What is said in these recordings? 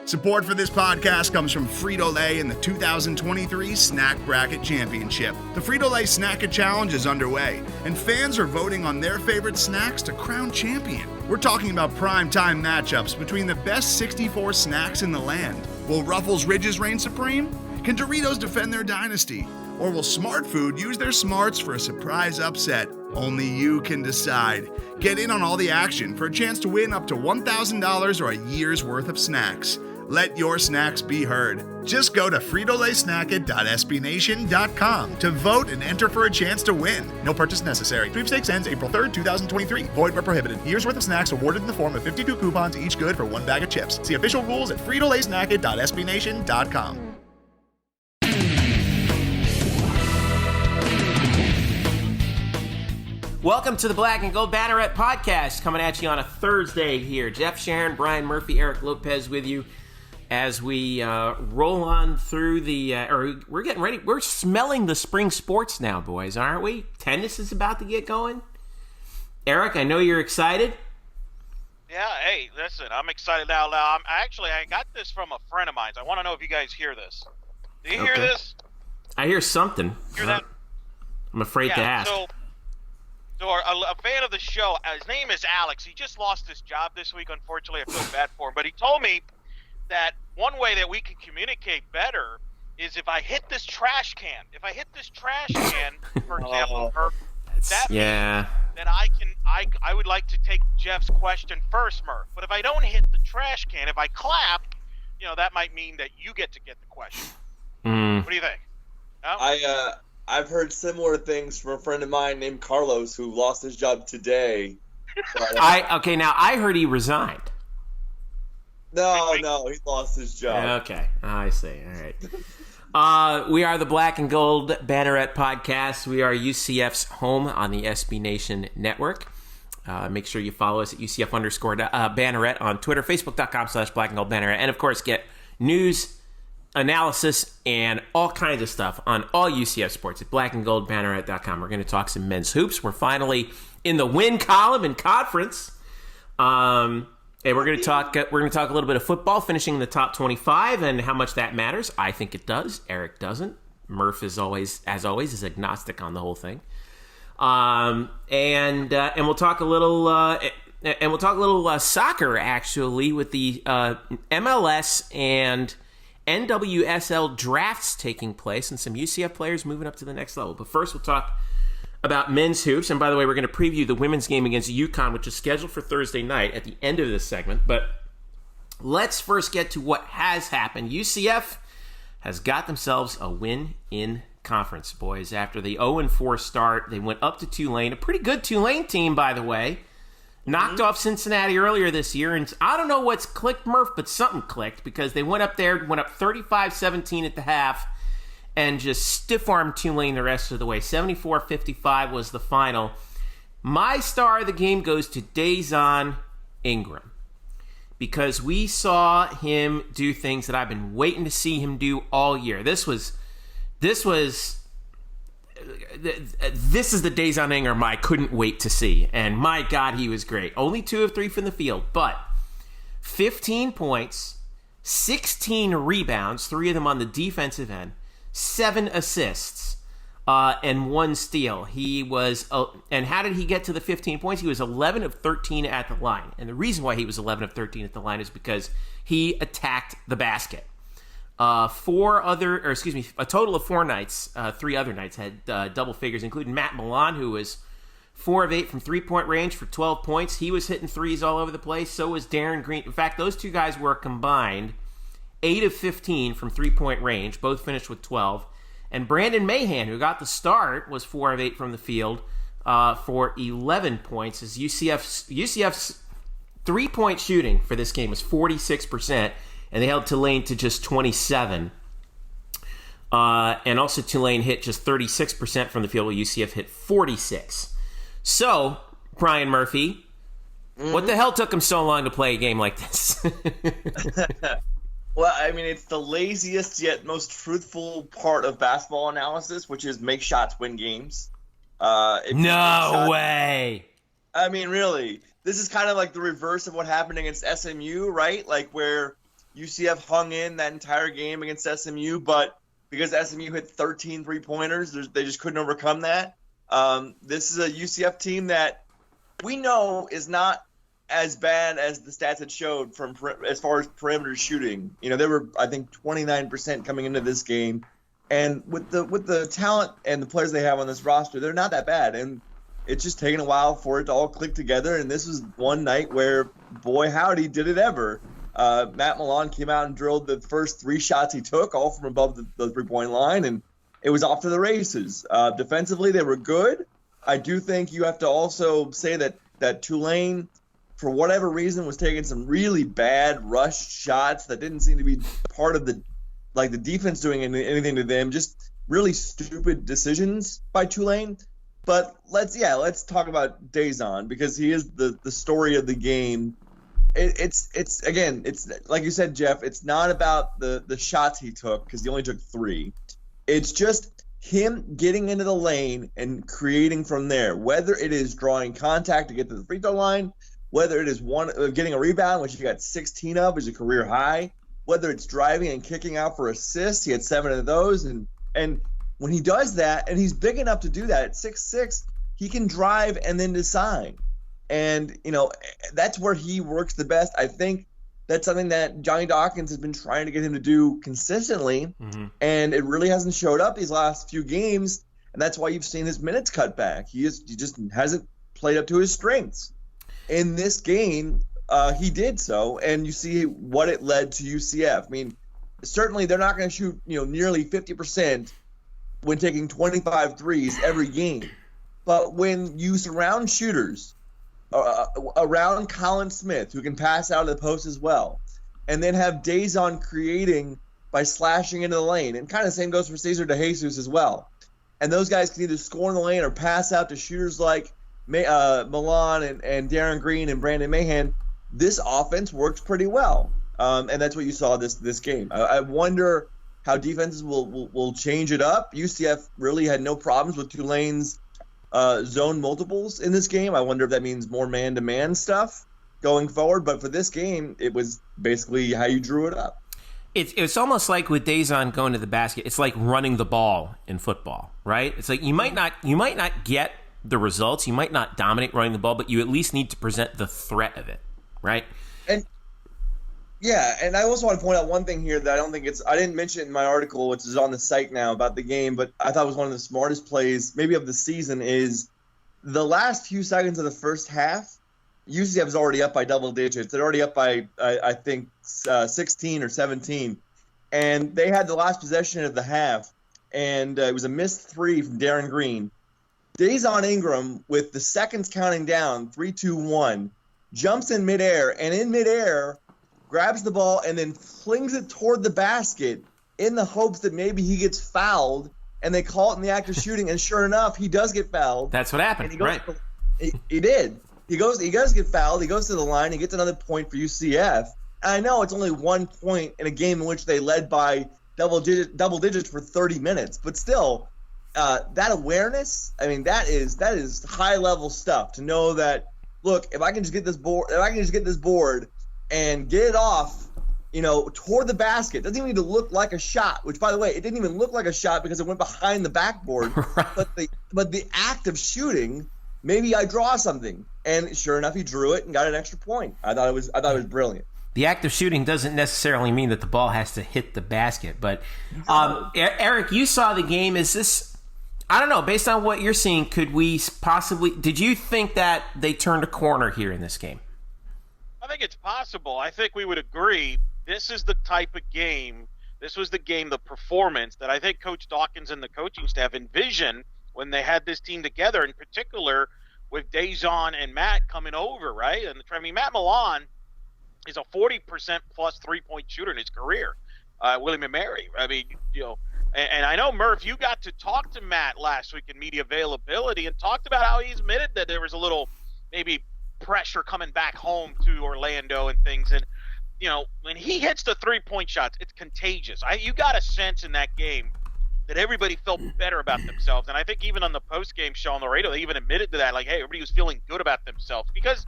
Support for this podcast comes from Frito-Lay in the 2023 Snack Bracket Championship. The Frito-Lay Snack-It Challenge is underway, and fans are voting on their favorite snacks to crown champion. We're talking about prime-time matchups between the best 64 snacks in the land. Will Ruffles Ridges reign supreme? Can Doritos defend their dynasty? Or will Smart Food use their smarts for a surprise upset? Only you can decide. Get in on all the action for a chance to win up to $1,000 or a year's worth of snacks. Let your snacks be heard. Just go to fritolaysnacket.sbnation.com to vote and enter for a chance to win. No purchase necessary. Sweepstakes ends April 3rd, 2023. Void where prohibited. Year's worth of snacks awarded in the form of 52 coupons, each good for one bag of chips. See official rules at fritolaysnacket.sbnation.com. Welcome to the Black and Gold Banneret Podcast, coming at you on a Thursday here. Jeff Sharon, Brian Murphy, Eric Lopez with you as we roll on through we're getting ready. We're smelling the spring sports now, boys, aren't we? Tennis is about to get going. Eric, I know you're excited. Yeah, hey, listen, I'm excited now. I got this from a friend of mine. I want to know if you guys hear this. Do you hear this? I hear something. Hear that? I'm afraid to ask. So a fan of the show, his name is Alex. He just lost his job this week, unfortunately. I feel bad for him. But he told me that one way that we can communicate better is if I hit this trash can. If I hit this trash can, for example, means that I would like to take Jeff's question first, Murph. But if I don't hit the trash can, if I clap, that might mean that you get to get the question. What do you think? No? I've heard similar things from a friend of mine named Carlos who lost his job today. Now I heard he resigned. No, he lost his job. Okay, I see. All right. We are the Black and Gold Banneret Podcast. We are UCF's home on the SB Nation Network. Make sure you follow us at UCF_Banneret on Twitter, Facebook.com/Black and Gold Banneret, and of course get news, analysis, and all kinds of stuff on all UCF sports at blackandgoldbanneret.com. We're going to talk some men's hoops. We're finally in the win column in conference. And we're going to talk a little bit of football, finishing in the top 25 and how much that matters. I think it does. Eric doesn't. Murph is always is agnostic on the whole thing. And we'll talk a little soccer actually with the MLS and NWSL drafts taking place and some UCF players moving up to the next level. But first, we'll talk about men's hoops. And by the way, we're going to preview the women's game against UConn, which is scheduled for Thursday night at the end of this segment. But let's first get to what has happened. UCF has got themselves a win in conference, boys. After the 0-4 start, they went up to Tulane, a pretty good Tulane team, by the way. Knocked off Cincinnati earlier this year, and I don't know what's clicked, Murph, but something clicked because they went up 35-17 at the half, and just stiff-armed Tulane the rest of the way. 74-55 was the final. My star of the game goes to Dazon Ingram because we saw him do things that I've been waiting to see him do all year. This is the Dazon Ingram I couldn't wait to see. And my God, he was great. Only 2 of 3 from the field, but 15 points, 16 rebounds, 3 of them on the defensive end, 7 assists, and 1 steal. He was, and how did he get to the 15 points? He was 11 of 13 at the line. And the reason why he was 11 of 13 at the line is because he attacked the basket. A total of 4 nights, 3 other nights had double figures, including Matt Milan, who was 4 of 8 from three-point range for 12 points. He was hitting threes all over the place. So was Darren Green. In fact, those 2 guys were combined 8 of 15 from three-point range. Both finished with 12. And Brandon Mahan, who got the start, was 4 of 8 from the field for 11 points. As UCF's three-point shooting for this game was 46%. And they held Tulane to just 27. And also Tulane hit just 36% from the field, while UCF hit 46. So, Brian Murphy, what the hell took them so long to play a game like this? Well, I mean, it's the laziest yet most truthful part of basketball analysis, which is make shots, win games. No way. I mean, really. This is kind of like the reverse of what happened against SMU, right? Like where UCF hung in that entire game against SMU, but because SMU hit 13 3-pointers, they just couldn't overcome that. This is a UCF team that we know is not as bad as the stats had showed from as far as perimeter shooting. They were, I think, 29% coming into this game. And with the talent and the players they have on this roster, they're not that bad. And it's just taken a while for it to all click together. And this was one night where, boy, howdy, did it ever. Matt Milan came out and drilled the first 3 shots he took, all from above the 3-point line, and it was off to the races. Defensively, they were good. I do think you have to also say that Tulane, for whatever reason, was taking some really bad rush shots that didn't seem to be part of the defense doing anything to them. Just really stupid decisions by Tulane. But let's talk about Dazon, because he is the story of the game. It's like you said, Jeff, it's not about the shots he took, because he only took 3. It's just him getting into the lane and creating from there, whether it is drawing contact to get to the free throw line, whether it is getting a rebound, which he got 16 of, is a career high, whether it's driving and kicking out for assists. He had 7 of those. And when he does that, and he's big enough to do that at 6'6", he can drive and then decide. And, that's where he works the best. I think that's something that Johnny Dawkins has been trying to get him to do consistently, and it really hasn't showed up these last few games, and that's why you've seen his minutes cut back. He just hasn't played up to his strengths. In this game, he did so, and you see what it led to UCF. I mean, certainly they're not going to shoot nearly 50% when taking 25 threes every game, but when you surround shooters around Colin Smith, who can pass out of the post as well, and then have Dazon creating by slashing into the lane, and kind of the same goes for Cesar DeJesus as well. And those guys can either score in the lane or pass out to shooters like Milan and Darren Green and Brandon Mahan. This offense works pretty well, and that's what you saw this game. I wonder how defenses will change it up. UCF really had no problems with Tulane's zone multiples in this game. I wonder if that means more man-to-man stuff going forward. But for this game, it was basically how you drew it up. It's almost like with Dazon going to the basket, it's like running the ball in football, right? It's like you might not get the results, you might not dominate running the ball, but you at least need to present the threat of it, right? And I also want to point out one thing here that I didn't mention it in my article, which is on the site now about the game, but I thought was one of the smartest plays maybe of the season, is the last few seconds of the first half, UCF is already up by double digits. They're already up by, I think, 16 or 17. And they had the last possession of the half, and it was a missed 3 from Darren Green. Dazon Ingram, with the seconds counting down, 3, 2, 1, jumps in midair, and in midair grabs the ball and then flings it toward the basket in the hopes that maybe he gets fouled, and they call it in the act of shooting, and sure enough, he does get fouled. That's what happened, right? He did. He does get fouled. He goes to the line. He gets another point for UCF. And I know it's only 1 point in a game in which they led by double digits for 30 minutes, but still, that awareness, I mean, that is high level stuff to know that, look, if I can just get this board and get it off, toward the basket. It doesn't even need to look like a shot, which, by the way, it didn't even look like a shot because it went behind the backboard. But the act of shooting, maybe I draw something. And sure enough, he drew it and got an extra point. I thought it was brilliant. The act of shooting doesn't necessarily mean that the ball has to hit the basket. But, Eric, you saw the game. Is this, I don't know, based on what you're seeing, did you think that they turned a corner here in this game? I think it's possible. I think we would agree this is the type of game, the performance that I think Coach Dawkins and the coaching staff envisioned when they had this team together, in particular with Dazon and Matt coming over, right? And I mean, Matt Milan is a 40% plus three-point shooter in his career. William and Mary. I mean, and I know, Murph, you got to talk to Matt last week in media availability and talked about how he's admitted that there was a little maybe pressure coming back home to Orlando and things. And, when he hits the three-point shots, it's contagious. You got a sense in that game that everybody felt better about themselves. And I think even on the post-game show on the radio, they even admitted to that, like, hey, everybody was feeling good about themselves. Because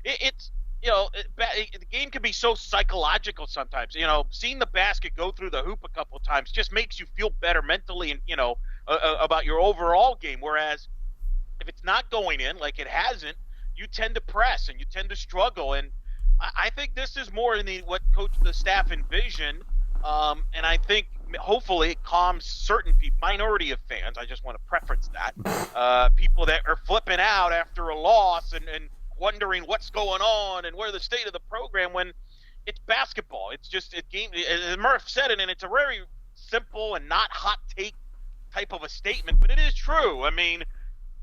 it's the game can be so psychological sometimes. Seeing the basket go through the hoop a couple of times just makes you feel better mentally and, about your overall game. Whereas if it's not going in, like it hasn't, you tend to press and you tend to struggle. And I think this is more in what the staff envisioned. And I think hopefully it calms certain people, minority of fans. I just want to preference that. People that are flipping out after a loss and wondering what's going on and where the state of the program when it's basketball. It's just a game. As Murph said it, and it's a very simple and not hot take type of a statement, but it is true. I mean,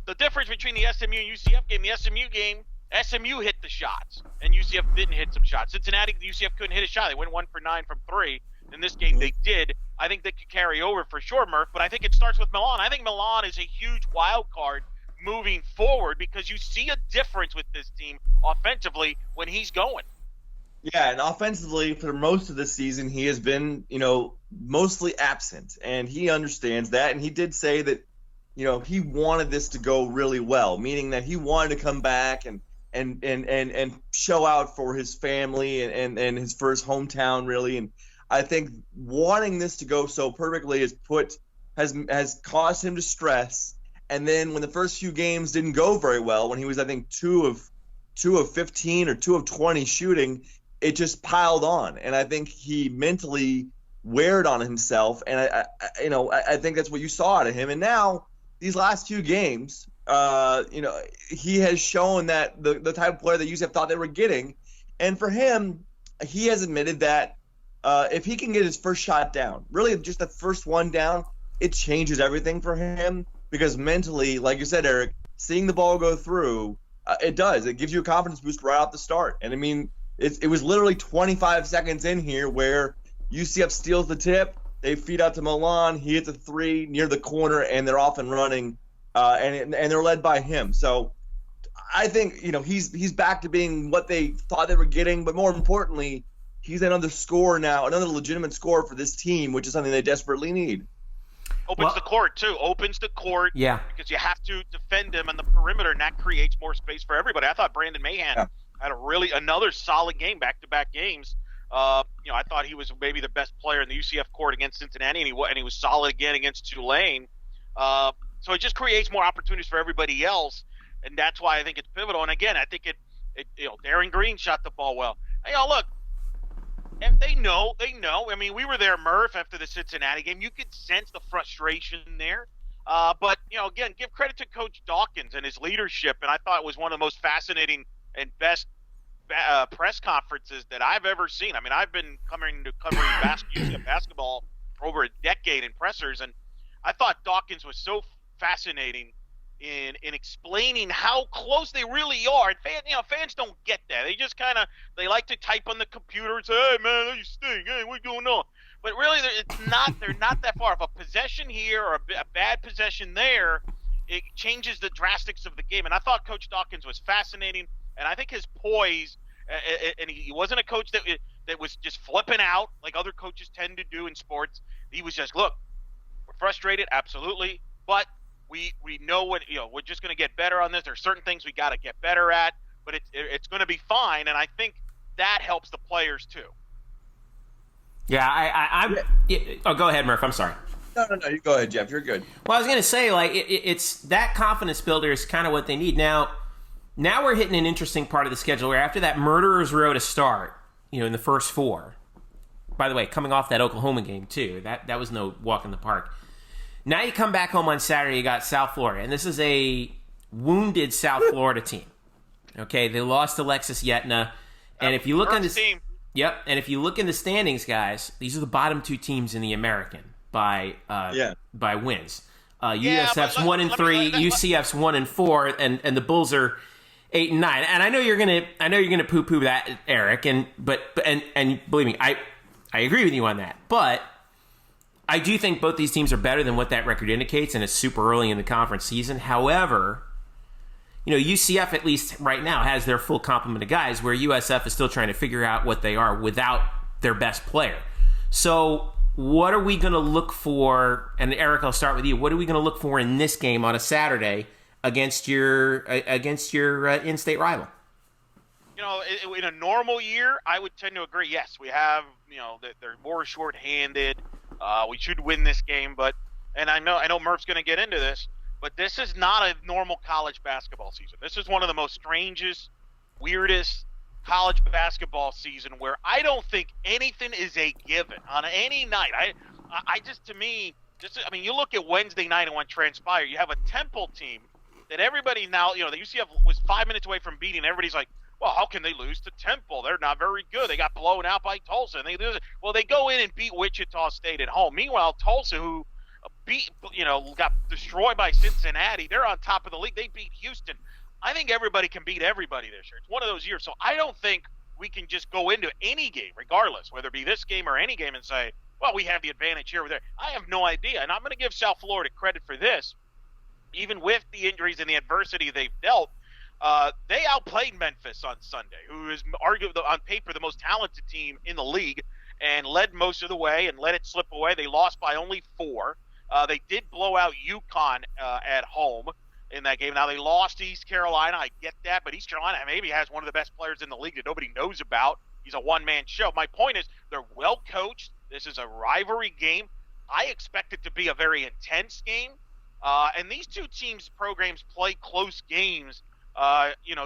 the difference between the SMU and UCF game, SMU hit the shots, and UCF didn't hit some shots. Cincinnati, UCF couldn't hit a shot. They went 1 for 9 from 3. In this game, they did. I think they could carry over for sure, Murph, but I think it starts with Milan. I think Milan is a huge wild card moving forward because you see a difference with this team offensively when he's going. Yeah, and offensively, for most of the season, he has been, mostly absent, and he understands that, and he did say that, he wanted this to go really well, meaning that he wanted to come back and show out for his family and his first hometown, really. And I think wanting this to go so perfectly has caused him to stress. And then when the first few games didn't go very well, when he was, I think, 2 of 15 or 2 of 20 shooting, it just piled on. And I think he mentally weared on himself. And I think that's what you saw out of him. And now these last few games, he has shown that the type of player that UCF thought they were getting. And for him, he has admitted that if he can get his first shot down, really just the first one down, it changes everything for him. Because mentally, like you said, Eric, seeing the ball go through, it does. It gives you a confidence boost right off the start. And, I mean, it was literally 25 seconds in here where UCF steals the tip, they feed out to Milan, he hits a 3 near the corner, and they're off and running, and they're led by him. So I think, he's back to being what they thought they were getting, but more importantly, he's another scorer now, another legitimate scorer for this team, which is something they desperately need. Opens the court, too. Opens the court. Yeah. Because you have to defend him on the perimeter, and that creates more space for everybody. I thought Brandon Mahan had another solid game, back-to-back games. I thought he was maybe the best player in the UCF court against Cincinnati, and he was solid again against Tulane. So it just creates more opportunities for everybody else, and that's why I think it's pivotal. And again, I think Darren Green shot the ball well. Look. And they know. I mean, we were there, Murph, after the Cincinnati game. You could sense the frustration there. But, again, give credit to Coach Dawkins and his leadership. And I thought it was one of the most fascinating and best press conferences that I've ever seen. I mean, I've been covering UCF basketball for over a decade in pressers. And I thought Dawkins was so fascinating in explaining how close they really are. And fans don't get that. They just they like to type on the computer and say, "Hey man, you stink. Hey, what's going on?" But really, they're not that far. If a possession here or a bad possession there, it changes the drastics of the game. And I thought Coach Dawkins was fascinating, and I think his poise. And he wasn't a coach that was just flipping out like other coaches tend to do in sports. He was just, look, we're frustrated, absolutely, but we know we're just going to get better on this. There's certain things we got to get better at, but it's going to be fine. And I think that helps the players too. Yeah, go ahead, Murph. I'm sorry. No, you go ahead, Jeff. You're good. Well, I was going to say, it's that confidence builder is kind of what they need. Now we're hitting an interesting part of the schedule where after that murderer's row to start, in the first 4. By the way, coming off that Oklahoma game too, that was no walk in the park. Now you come back home on Saturday, you got South Florida, and this is a wounded South Florida team. Okay, they lost Alexis Yetna, and if you look in the and if you look in the standings, guys, these are the bottom 2 teams in the American by wins. USF's 1-3, UCF's 1-4, and the Bulls are 8-9. And I know you're gonna poo-poo that, Eric, and believe me, I agree with you on that, but I do think both these teams are better than what that record indicates, and it's super early in the conference season. However, UCF, at least right now, has their full complement of guys, where USF is still trying to figure out what they are without their best player. So what are we going to look for? And Eric, I'll start with you. What are we going to look for in this game on a Saturday against your in-state rival? in a normal year, I would tend to agree. Yes, we have, that they're more shorthanded. We should win this game, and I know Murph's going to get into this, but this is not a normal college basketball season. This is one of the most strangest, weirdest college basketball season where I don't think anything is a given on any night. You look at Wednesday night and what transpired. You have a Temple team that everybody now, the UCF was 5 minutes away from beating. Everybody's like, well, how can they lose to Temple? They're not very good. They got blown out by Tulsa, and they lose it. Well, they go in and beat Wichita State at home. Meanwhile, Tulsa, who got destroyed by Cincinnati, they're on top of the league. They beat Houston. I think everybody can beat everybody this year. It's one of those years. So I don't think we can just go into any game, regardless, whether it be this game or any game, and say, well, we have the advantage here or there. I have no idea. And I'm going to give South Florida credit for this. Even with the injuries and the adversity they've dealt, they outplayed Memphis on Sunday, who is arguably on paper the most talented team in the league, and led most of the way and let it slip away. They lost by only 4. They did blow out UConn at home in that game. Now, they lost to East Carolina. I get that, but East Carolina maybe has one of the best players in the league that nobody knows about. He's a one-man show. My point is they're well coached. This is a rivalry game. I expect it to be a very intense game. And these two programs play close games,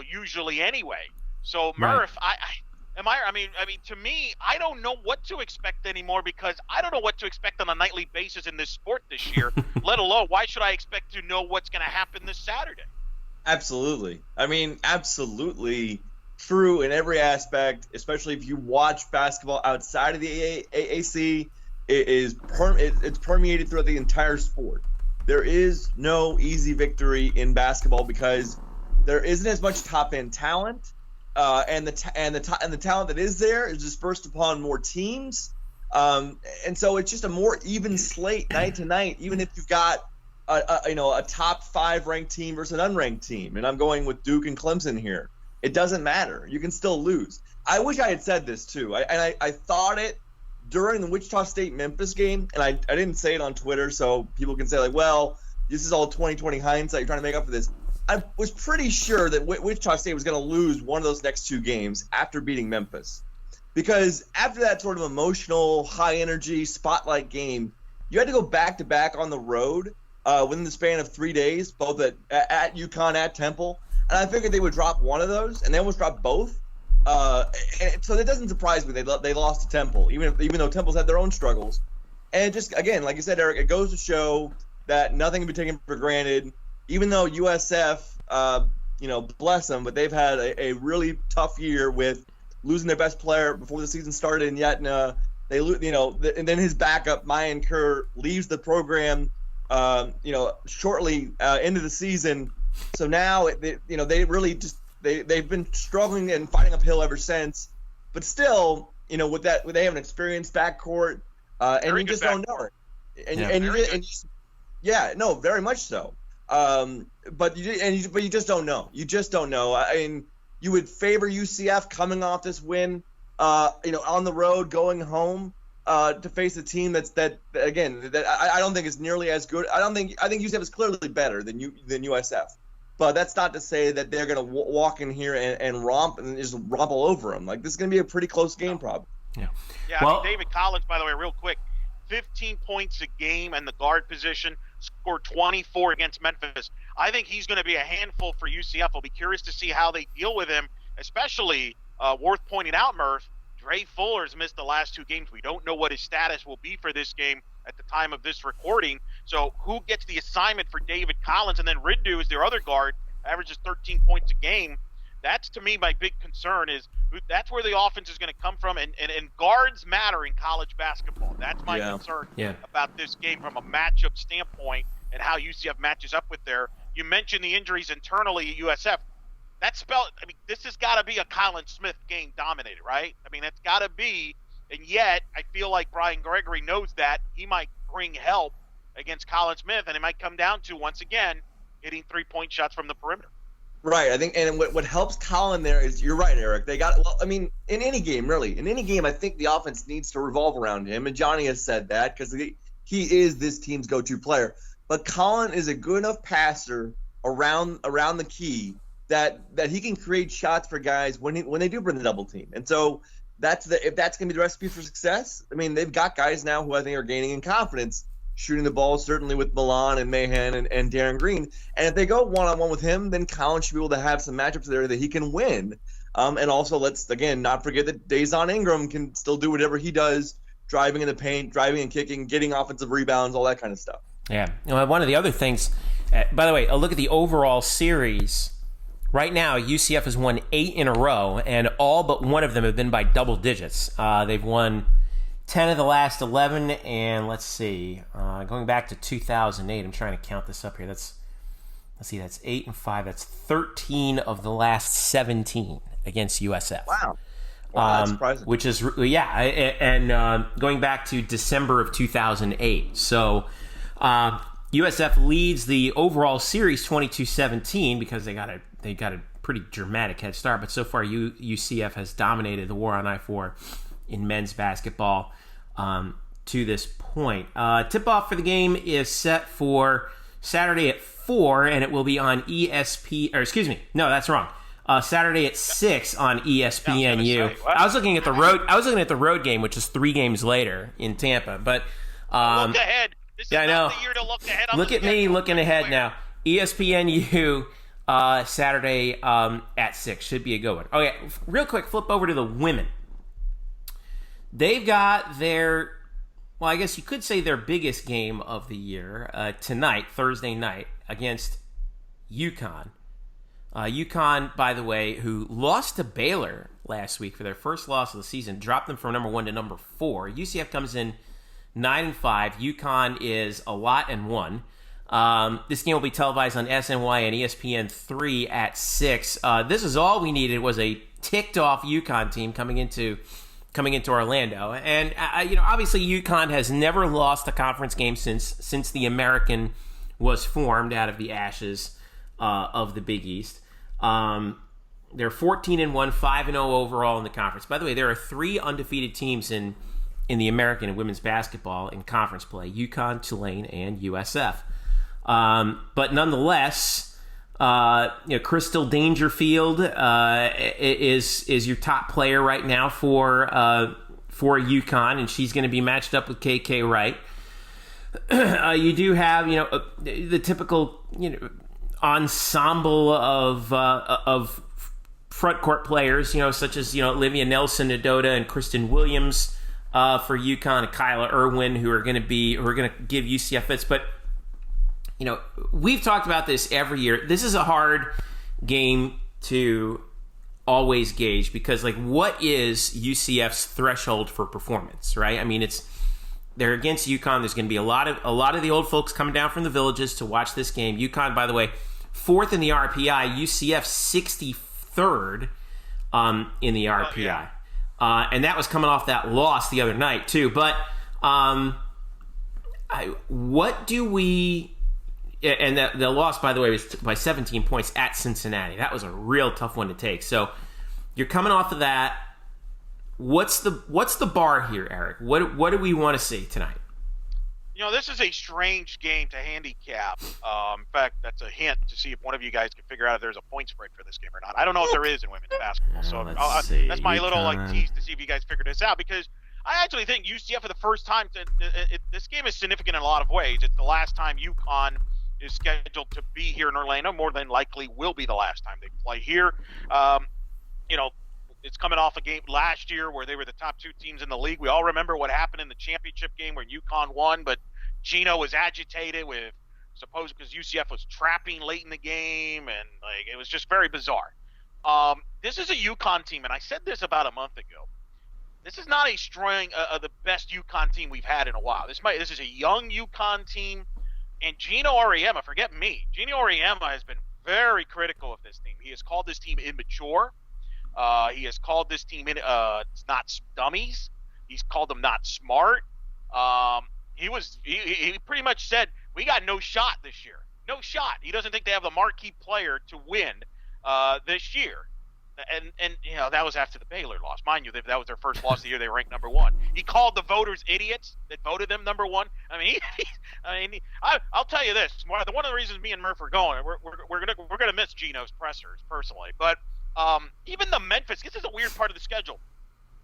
usually anyway. So Murph, right. To me, I don't know what to expect anymore because I don't know what to expect on a nightly basis in this sport this year, let alone why should I expect to know what's going to happen this Saturday? Absolutely. Absolutely true in every aspect, especially if you watch basketball outside of the AAC. It's permeated throughout the entire sport. There is no easy victory in basketball because there isn't as much top-end talent. And the talent that is there is dispersed upon more teams, and so it's just a more even slate night to night. Even if you've got a top 5 ranked team versus an unranked team, and I'm going with Duke and Clemson here, it doesn't matter. You can still lose. I wish I had said this too. I thought it during the Wichita State Memphis game, and I didn't say it on Twitter, so people can say like, well, this is all 20/20 hindsight. You're trying to make up for this. I was pretty sure that Wichita State was going to lose one of those next 2 games after beating Memphis. Because after that sort of emotional, high-energy, spotlight game, you had to go back-to-back on the road within the span of 3 days, both at UConn, at Temple. And I figured they would drop one of those, and they almost dropped both. And so that doesn't surprise me. They lost to Temple, even though Temple's had their own struggles. And just, again, like you said, Eric, it goes to show that nothing can be taken for granted. Even though USF, bless them, but they've had a really tough year with losing their best player before the season started, and yet they lose. And then his backup, Mayan Kerr, leaves the program, shortly into the season. So now, they really just they've been struggling and fighting uphill ever since. But still, with that, they have an experienced backcourt, and you just don't know it. Very much so. But you just don't know. You just don't know. I mean, you would favor UCF coming off this win, on the road, going home, to face a team that I don't think is nearly as good. I think UCF is clearly better than USF, but that's not to say that they're going to walk in here and romp and just romp all over them. Like, this is going to be a pretty close game, probably. Yeah. Well, David Collins, by the way, real quick, 15 points a game in the guard position. Scored 24 against Memphis. I think he's going to be a handful for UCF. I'll be curious to see how they deal with him, especially worth pointing out, Murph, Dre Fuller's missed the last 2 games. We don't know what his status will be for this game at the time of this recording. So who gets the assignment for David Collins? And then Rindu is their other guard, averages 13 points a game. That's, to me, my big concern is that's where the offense is going to come from. And guards matter in college basketball. That's my concern about this game from a matchup standpoint and how UCF matches up with there. You mentioned the injuries internally at USF. This has got to be a Colin Smith game dominated, right? That's got to be. And yet, I feel like Brian Gregory knows that. He might bring help against Colin Smith, and it might come down to, once again, hitting 3-point shots from the perimeter. Right, I think, and what helps Colin there is, you're right, Eric. In any game, really, I think the offense needs to revolve around him, and Johnny has said that because he is this team's go-to player. But Colin is a good enough passer around the key that he can create shots for guys when they do bring the double team. And so if that's going to be the recipe for success, I mean, they've got guys now who I think are gaining in confidence, shooting the ball, certainly with Milan and Mahan and Darren Green. And if they go one-on-one with him, then Collins should be able to have some matchups there that he can win. And also, let's, again, not forget that Dazon Ingram can still do whatever he does, driving in the paint, driving and kicking, getting offensive rebounds, all that kind of stuff. Yeah. One of the other things, by the way, a look at the overall series. Right now, UCF has won 8 in a row, and all but one of them have been by double digits. They've won 10 of the last 11, and let's see, going back to 2008, I'm trying to count this up here. That's 8 and 5. That's 13 of the last 17 against USF. Wow, that's surprising. Which is, and going back to December of 2008. So USF leads the overall series 22-17 because they got a pretty dramatic head start. But so far, UCF has dominated the war on I-4 in men's basketball to this point. Tip-off for the game is set for Saturday at 4, and it will be on ESP. Or excuse me, no, that's wrong. Saturday at 6 on ESPNU. I was looking at the road. I was looking at the road game, which is 3 games later in Tampa. But look ahead. This is I know. not the year to look ahead. Look at me looking ahead now. ESPNU Saturday at 6 should be a good one. Okay, real quick, flip over to the women. They've got their, well, I guess you could say their biggest game of the year tonight, Thursday night, against UConn. UConn, by the way, who lost to Baylor last week for their first loss of the season, dropped them from number 1 to number 4. UCF comes in 9 and 5. UConn is a lot and 1. This game will be televised on SNY and ESPN3 at 6. This is all we needed was a ticked-off UConn team coming into Orlando, and obviously UConn has never lost a conference game since the American was formed out of the ashes of the Big East. They're 14-1, 5-0 overall in the conference. By the way, there are 3 undefeated teams in the American and women's basketball in conference play: UConn, Tulane, and USF. But nonetheless, Crystal Dangerfield is your top player right now for UConn, and she's going to be matched up with KK Wright. You do have the typical ensemble of front court players, such as Olivia Nelson, Nadota, and Kristen Williams for UConn, and Kyla Irwin, who are going to give UCF fits, but. We've talked about this every year. This is a hard game to always gauge because, what is UCF's threshold for performance, right? I mean, they're against UConn. There's going to be a lot of the old folks coming down from the villages to watch this game. UConn, by the way, 4th in the RPI. UCF 63rd in the RPI, and that was coming off that loss the other night too. But what do we? And the loss, by the way, was by 17 points at Cincinnati. That was a real tough one to take. So you're coming off of that. What's the bar here, Eric? What do we want to see tonight? This is a strange game to handicap. In fact, that's a hint to see if one of you guys can figure out if there's a point spread for this game or not. I don't know if there is in women's basketball. So that's my little tease to see if you guys figure this out, because I actually think UCF for the first time. This game is significant in a lot of ways. It's the last time UConn is scheduled to be here in Orlando. More than likely will be the last time they play here. It's coming off a game last year where they were the top 2 teams in the league. We all remember what happened in the championship game where UConn won, but Gino was agitated because UCF was trapping late in the game, and it was just very bizarre. This is a UConn team, and I said this about a month ago. This is not a strong, the best UConn team we've had in a while. This is a young UConn team. And Gino Auriemma, forget me, Gino Auriemma has been very critical of this team. He has called this team immature. He has called this team not dummies. He's called them not smart. He pretty much said, we got no shot this year. No shot. He doesn't think they have the marquee player to win this year. And that was after the Baylor loss. Mind you, that was their first loss of the year. They were ranked number 1. He called the voters idiots that voted them number 1. I'll tell you this. One of the reasons me and Murph are going, we're gonna miss Gino's pressers personally. But even the Memphis, this is a weird part of the schedule.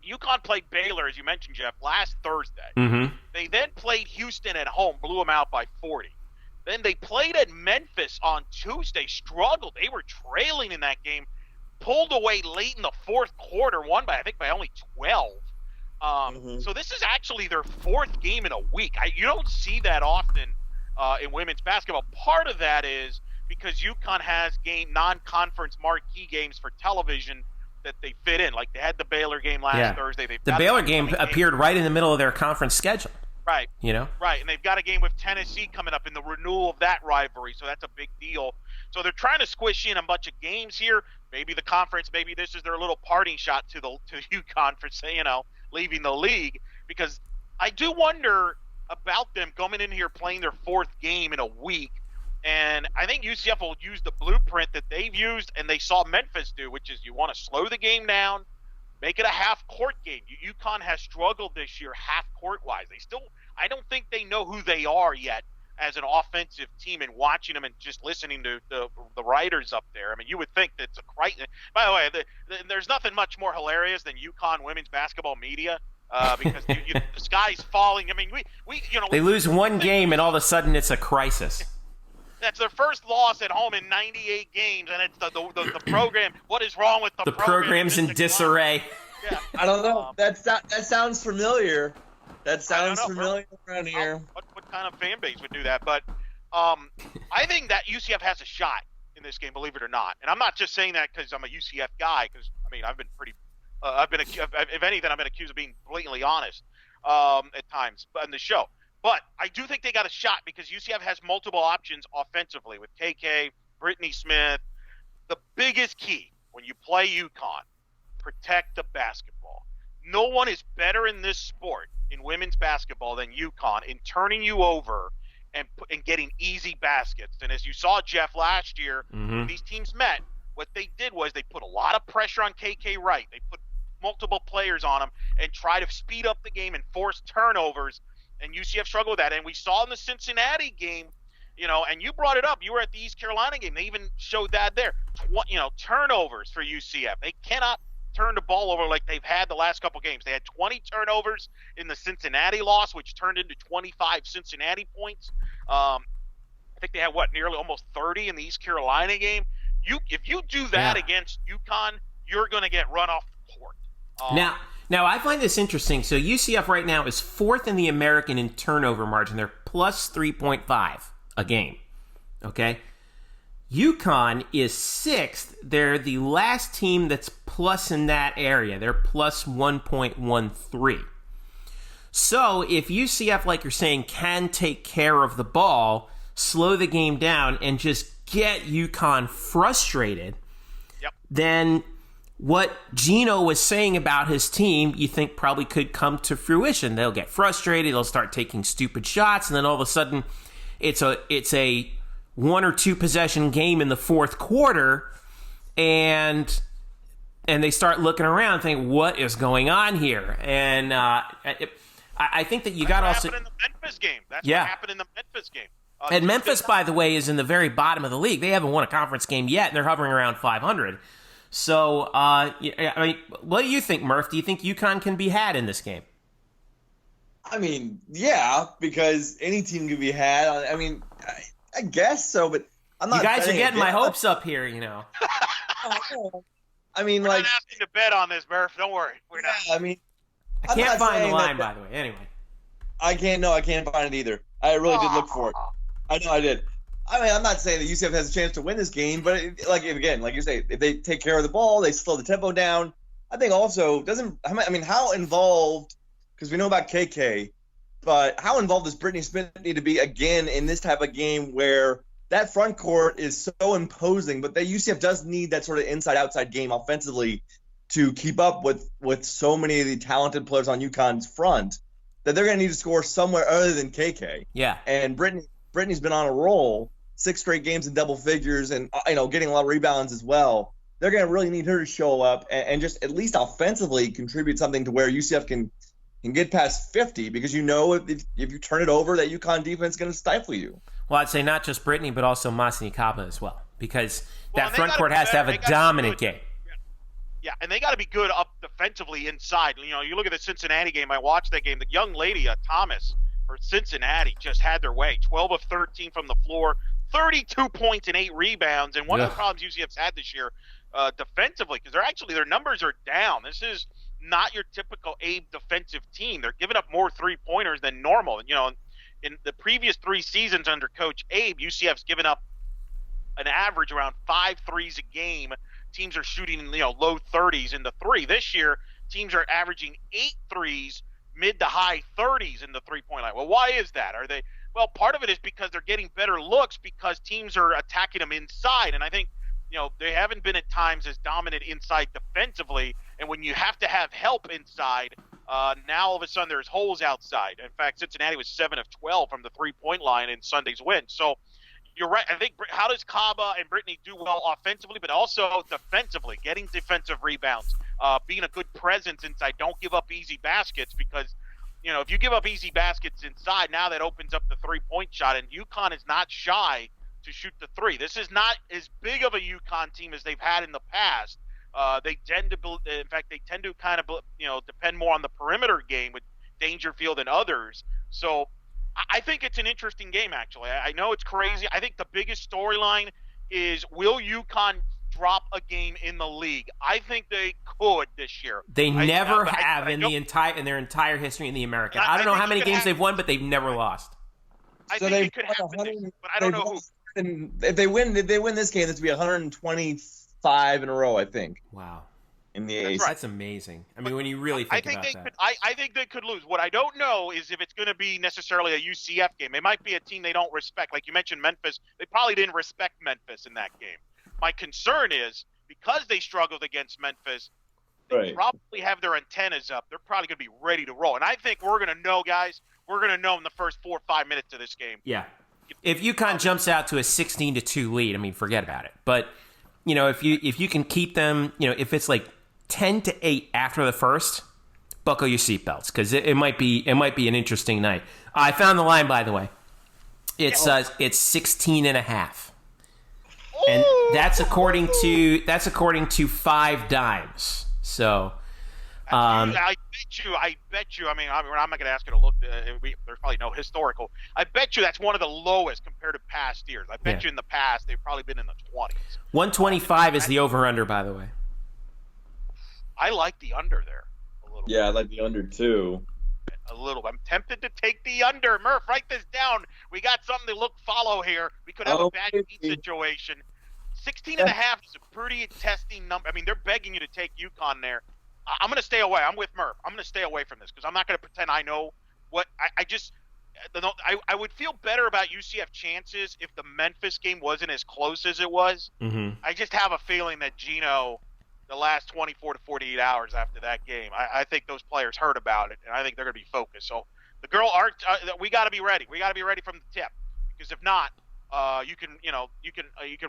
UConn played Baylor, as you mentioned, Jeff, last Thursday. Mm-hmm. They then played Houston at home, blew them out by 40. Then they played at Memphis on Tuesday, struggled. They were trailing in that game, pulled away late in the fourth quarter, won by only 12. So this is actually their 4th game in a week. You don't see that often in women's basketball. Part of that is because UConn has non-conference marquee games for television that they fit in. Like they had the Baylor game last Thursday. The Baylor game appeared right in the middle of their conference schedule. Right. Right, and they've got a game with Tennessee coming up in the renewal of that rivalry, so that's a big deal. So they're trying to squish in a bunch of games here. Maybe the conference, maybe this is their little parting shot to UConn for leaving the league, because I do wonder about them coming in here playing their 4th game in a week. And I think UCF will use the blueprint that they've used and they saw Memphis do, which is you want to slow the game down, make it a half-court game. UConn has struggled this year half-court-wise. I don't think they know who they are yet as an offensive team, and watching them and just listening to the writers up there. I mean, you would think that's a crisis. By the way, there's nothing much more hilarious than UConn women's basketball media. Because the sky's falling. I mean, they lose one game and all of a sudden it's a crisis. That's their first loss at home in 98 games, and it's the program. What is wrong with the program? The program's in disarray. Yeah, I don't know. That sounds familiar. That sounds familiar around here. What kind of fan base would do that? But I think that UCF has a shot in this game, believe it or not. And I'm not just saying that because I'm a UCF guy. Because I've been pretty. If anything, I've been accused of being blatantly honest at times on the show. But I do think they got a shot because UCF has multiple options offensively with KK, Brittany Smith. The biggest key when you play UConn, protect the basketball. No one is better in this sport, in women's basketball, than UConn in turning you over and getting easy baskets. And as you saw, Jeff, last year, when these teams met, what they did was they put a lot of pressure on KK Wright. They put multiple players on him and try to speed up the game and force turnovers. And UCF struggled with that. And we saw in the Cincinnati game, and you brought it up. You were at the East Carolina game. They even showed that there. Turnovers for UCF. They cannot turn the ball over like they've had the last couple games. They had 20 turnovers in the Cincinnati loss, which turned into 25 Cincinnati points. I think they had, nearly almost 30 in the East Carolina game. If you do that against UConn, you're going to get run off the court. Now, I find this interesting. So UCF right now is 4th in the American in turnover margin. They're plus 3.5 a game. Okay? UConn is 6th. They're the last team that's plus in that area. They're plus 1.13. So if UCF, like you're saying, can take care of the ball, slow the game down, and just get UConn frustrated, then what Gino was saying about his team, you think probably could come to fruition. They'll get frustrated, they'll start taking stupid shots, and then all of a sudden it's a 1 or 2 possession game in the 4th quarter, and they start looking around thinking, what is going on here? And I think that you got also happened in the Memphis game. That's what happened in the Memphis game. And Memphis, by the way, is in the very bottom of the league. They haven't won a conference game yet, and they're hovering around 500. So, what do you think, Murph? Do you think UConn can be had in this game? I mean, yeah, because any team can be had. I mean, I guess so, but I'm not. You guys are getting my hopes up here, I mean, we're not asking to bet on this, Murph. Don't worry, we're not. I mean, I can't find the line, by the way. Anyway, I can't find it either. I really did look for it. I know I did. I mean, I'm not saying that UCF has a chance to win this game, but like you say, if they take care of the ball, they slow the tempo down. I think also how involved? Because we know about KK, but how involved does Brittany Smith need to be again in this type of game where that front court is so imposing, but that UCF does need that sort of inside-outside game offensively to keep up with so many of the talented players on UConn's front that they're going to need to score somewhere other than KK. Yeah, and Brittany's been on a roll, 6 straight games in double figures, and getting a lot of rebounds as well. they're going to really need her to show up and just at least offensively contribute something to where UCF can get past 50, because if you turn it over, that UConn defense is going to stifle you. Well, I'd say not just Brittany, but also Masini Kaba as well, because that front court has to have a They dominant game. Yeah, and they got to be good up defensively inside. You look at the Cincinnati game. I watched that game. The young lady, Thomas, for Cincinnati, just had their way. 12 of 13 from the floor, 32 points and 8 rebounds. And one of the problems UCF's had this year defensively, because their numbers are down. This is not your typical Abe defensive team. They're giving up more three-pointers than normal. In the previous 3 seasons under Coach Abe, UCF's given up an average around 5 threes a game. Teams are shooting in low 30s in the 3. This year, teams are averaging 8 threes, mid to high 30s in the 3-point line. Well, why is that? Well, part of it is because they're getting better looks because teams are attacking them inside. And I think, they haven't been at times as dominant inside defensively. And when you have to have help inside, now all of a sudden there's holes outside. In fact, Cincinnati was 7 of 12 from the 3-point line in Sunday's win. So, you're right. I think how does Kaba and Brittany do well offensively, but also defensively, getting defensive rebounds, being a good presence inside. Don't give up easy baskets, because, if you give up easy baskets inside, now that opens up the 3-point shot, and UConn is not shy to shoot the 3. This is not as big of a UConn team as they've had in the past. They tend to kind of, depend more on the perimeter game with Dangerfield and others. So I think it's an interesting game, actually. I know it's crazy. I think the biggest storyline is, will UConn drop a game in the league? I think they could this year. They never have in their entire history in the American. I don't know how many games they've won, but they've never lost. I think it could happen, but I don't know who. And if they win this game, this would be 125 in a row, I think. Wow. In the A's. That's amazing. I mean, when you really think about that. I think they could lose. What I don't know is if it's going to be necessarily a UCF game. It might be a team they don't respect. Like you mentioned, Memphis. They probably didn't respect Memphis in that game. My concern is, because they struggled against Memphis, they probably have their antennas up. They're probably going to be ready to roll. And I think we're going to know, guys. We're going to know in the first 4 or 5 minutes of this game. Yeah. If UConn jumps out to a 16-2 lead, I mean, forget about it. But, if you can keep them, if it's like 10-8 after the first, buckle your seatbelts, because it might be an interesting night. I found the line, by the way. It's 16.5, and that's according to 5 Dimes. So, I bet you. I mean, I'm not going to ask you to look. There's probably no historical. I bet you that's one of the lowest compared to past years. I bet you in the past they've probably been in the 20s. 125 is the over/under, by the way. I like the under there a little. Yeah, I like the under too. A little. I'm tempted to take the under. Murph, write this down. We got something to follow here. We could have a bad beat situation. 16.5 is a pretty testing number. I mean, they're begging you to take UConn there. I'm going to stay away. I'm with Murph. I'm going to stay away from this because I'm not going to pretend I know what I would feel better about UCF chances if the Memphis game wasn't as close as it was. Mm-hmm. I just have a feeling that Gino, the last 24 to 48 hours after that game, I think those players heard about it, and I think they're going to be focused. So the girl art, we got to be ready. We got to be ready from the tip, because if not, you can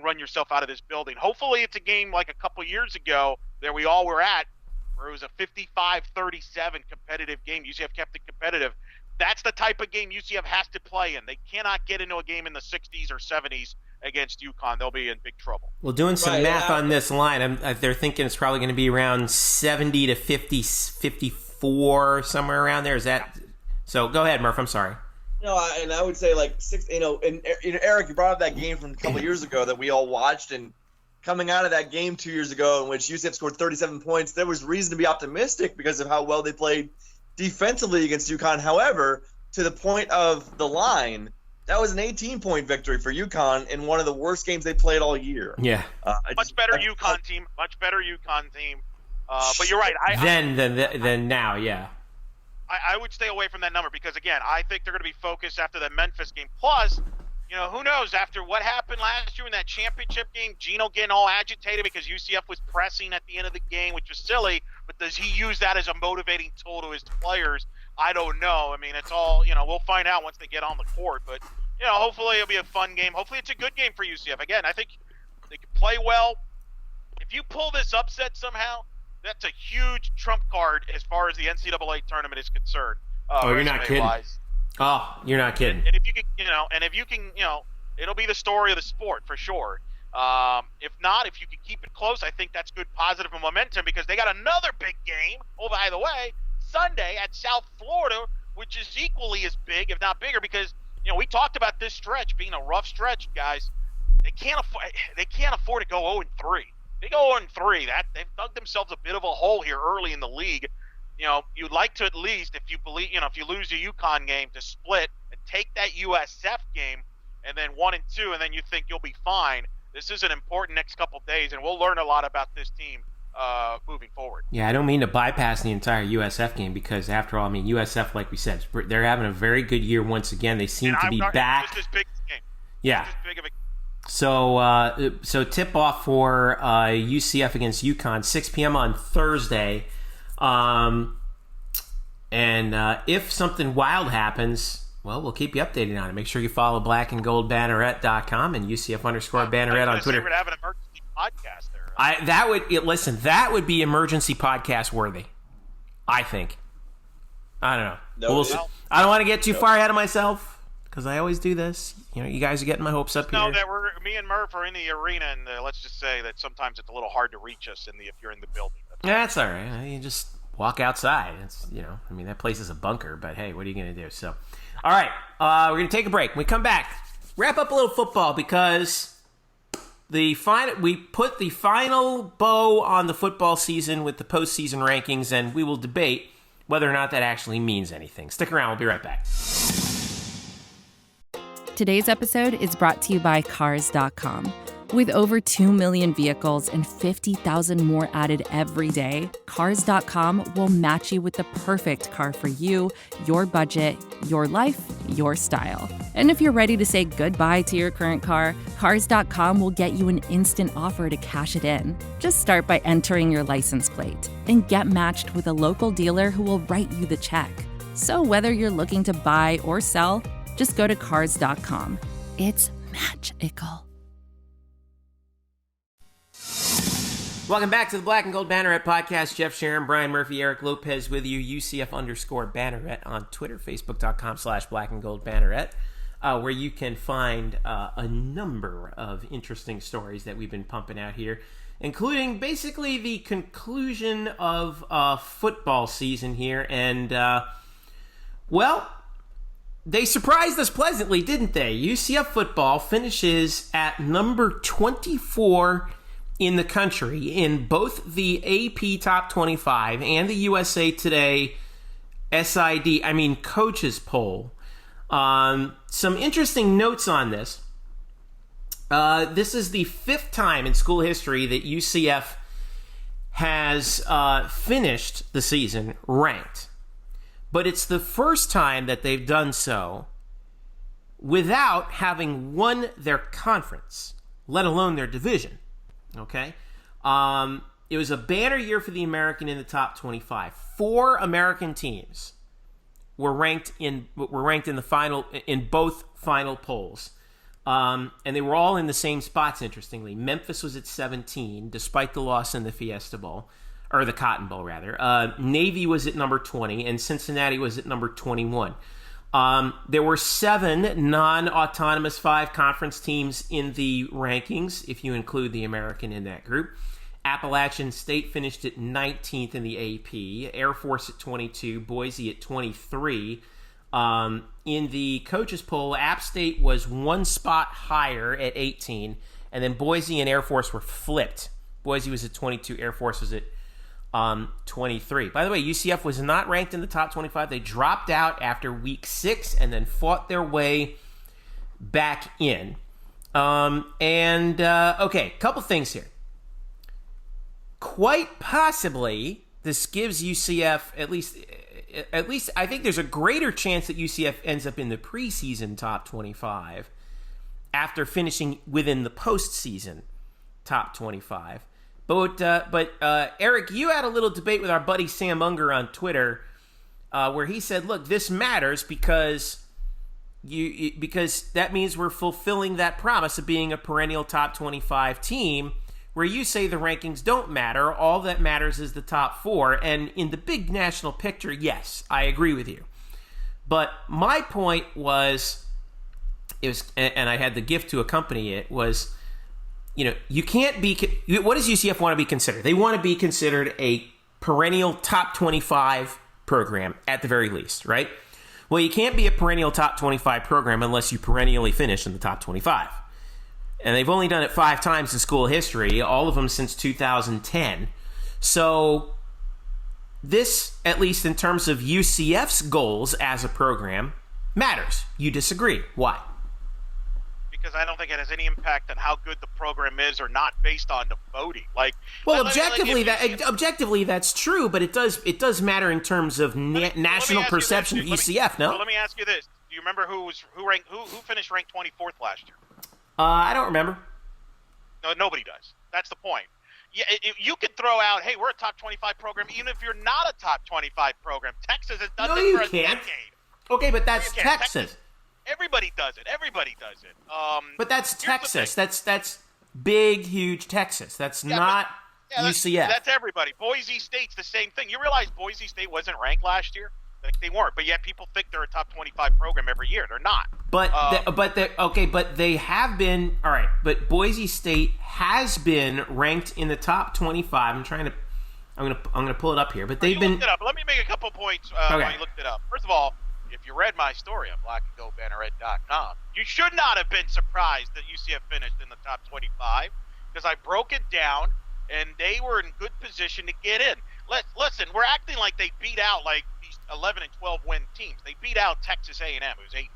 run yourself out of this building. Hopefully, it's a game like a couple years ago that we all were at, where it was a 55-37 competitive game. UCF kept it competitive. That's the type of game UCF has to play in. They cannot get into a game in the 60s or 70s against UConn. They'll be in big trouble. Well, doing some math on this line, they're thinking it's probably going to be around 70 to 54, somewhere around there. Is that so? Go ahead, Murph. I'm sorry. And I would say like 6. And Eric, you brought up that game from a couple years ago that we all watched, and coming out of that game 2 years ago in which UCF scored 37 points, there was reason to be optimistic because of how well they played defensively against UConn. However, to the point of the line, that was an 18-point victory for UConn in one of the worst games they played all year. Yeah. Much better UConn team. But you're right. Then now, yeah. I would stay away from that number because, again, I think they're going to be focused after the Memphis game. Plus, who knows, after what happened last year in that championship game, Gino getting all agitated because UCF was pressing at the end of the game, which was silly, but does he use that as a motivating tool to his players? I don't know. I mean, it's all, we'll find out once they get on the court, but, hopefully it'll be a fun game. Hopefully it's a good game for UCF. Again, I think they can play well. If If you pull this upset somehow, that's a huge trump card as far as the NCAA tournament is concerned. You're not kidding. Oh, you're not kidding. And if you can, it'll be the story of the sport for sure. If not, if you can keep it close, I think that's good positive momentum because they got another big game. Oh, by the way, Sunday at South Florida, which is equally as big, if not bigger, because we talked about this stretch being a rough stretch, guys. They can't afford to go 0-3. They go 0-3. They've dug themselves a bit of a hole here early in the league. You'd like to at least, if you lose your UConn game, to split and take that USF game, and then 1-2, and then you think you'll be fine. This is an important next couple days, and we'll learn a lot about this team moving forward. Yeah, I don't mean to bypass the entire USF game because, after all, USF, like we said, they're having a very good year once again. They seem to be back. Just as big a game. Yeah. Just as big of a game. So tip off for UCF against UConn, 6 p.m. on Thursday. And if something wild happens, well, we'll keep you updated on it. Make sure you follow blackandgoldbanneret.com and UCF_banneret on Twitter. We're having an emergency podcast there. That would be emergency podcast worthy, I think. I don't know. I don't want to get too far ahead of myself because I always do this. You guys are getting my hopes up here. No, that me and Murph are in the arena, and let's just say that sometimes it's a little hard to reach us if you're in the building. That's all right. You just walk outside. It's that place is a bunker, but hey, what are you going to do? So, all right, we're going to take a break. When we come back, wrap up a little football because we put the final bow on the football season with the postseason rankings, and we will debate whether or not that actually means anything. Stick around. We'll be right back. Today's episode is brought to you by Cars.com. With over 2 million vehicles and 50,000 more added every day, Cars.com will match you with the perfect car for you, your budget, your life, your style. And if you're ready to say goodbye to your current car, Cars.com will get you an instant offer to cash it in. Just start by entering your license plate and get matched with a local dealer who will write you the check. So whether you're looking to buy or sell, just go to Cars.com. It's magical. Welcome back to the Black and Gold Banneret Podcast. Jeff Sharon, Brian Murphy, Eric Lopez with you. UCF_Banneret on Twitter, Facebook.com/Black and Gold Banneret, where you can find a number of interesting stories that we've been pumping out here, including basically the conclusion of football season here. And, they surprised us pleasantly, didn't they? UCF football finishes at number 24 in the country in both the AP Top 25 and the USA Today Coaches Poll. Some interesting notes on this. This is the 5th time in school history that UCF has finished the season ranked. But it's the first time that they've done so without having won their conference, let alone their division. Okay? It was a banner year for the American in the top 25. 4 American teams were ranked in the final in both final polls. And they were all in the same spots, interestingly. Memphis was at 17, despite the loss in the Fiesta Bowl. Or the Cotton Bowl, rather. Navy was at number 20, and Cincinnati was at number 21. There were 7 non-autonomous 5-conference teams in the rankings, if you include the American in that group. Appalachian State finished at 19th in the AP, Air Force at 22, Boise at 23. In the coaches poll, App State was 1 spot higher at 18, and then Boise and Air Force were flipped. Boise was at 22, Air Force was at 23. By the way, UCF was not ranked in the top 25. They dropped out after week 6 and then fought their way back in. Okay, couple things here. Quite possibly, this gives UCF at least I think there's a greater chance that UCF ends up in the preseason top 25 after finishing within the postseason top 25. But Eric, you had a little debate with our buddy Sam Unger on Twitter where he said, look, this matters because that means we're fulfilling that promise of being a perennial top 25 team where you say the rankings don't matter. All that matters is the top 4. And in the big national picture, yes, I agree with you. But my point was, and I had the gift to accompany it, was, you can't be, what does UCF want to be considered? They want to be considered a perennial top 25 program at the very least, right? Well, you can't be a perennial top 25 program unless you perennially finish in the top 25. And they've only done it 5 times in school history, all of them since 2010. So this, at least in terms of UCF's goals as a program, matters. You disagree. Why? Because I don't think it has any impact on how good the program is or not based on the voting. Objectively, that's true, but it does matter in terms of national perception of UCF. No. So let me ask you this: do you remember who finished ranked 24th last year? I don't remember. No, nobody does. That's the point. Yeah, you could throw out, hey, we're a top 25 program, even if you're not a top 25 program. Texas has done this for a decade. Okay, but that's Texas. Everybody does it. But that's Texas. That's big, huge Texas. That's not UCF. That's everybody. Boise State's the same thing. You realize Boise State wasn't ranked last year? Like, they weren't, but yet people think they're a top 25 program every year. They're not. But they have been. All right, but Boise State has been ranked in the top 25. I'm gonna pull it up here, but they've been. Looked it up. Let me make a couple points while you looked it up. First of all, if you read my story on blackgoldbanneret.com, you should not have been surprised that UCF finished in the top 25 because I broke it down and they were in good position to get in. Listen, we're acting like they beat out like these 11 and 12 win teams. They beat out Texas A&M, who's 8-5.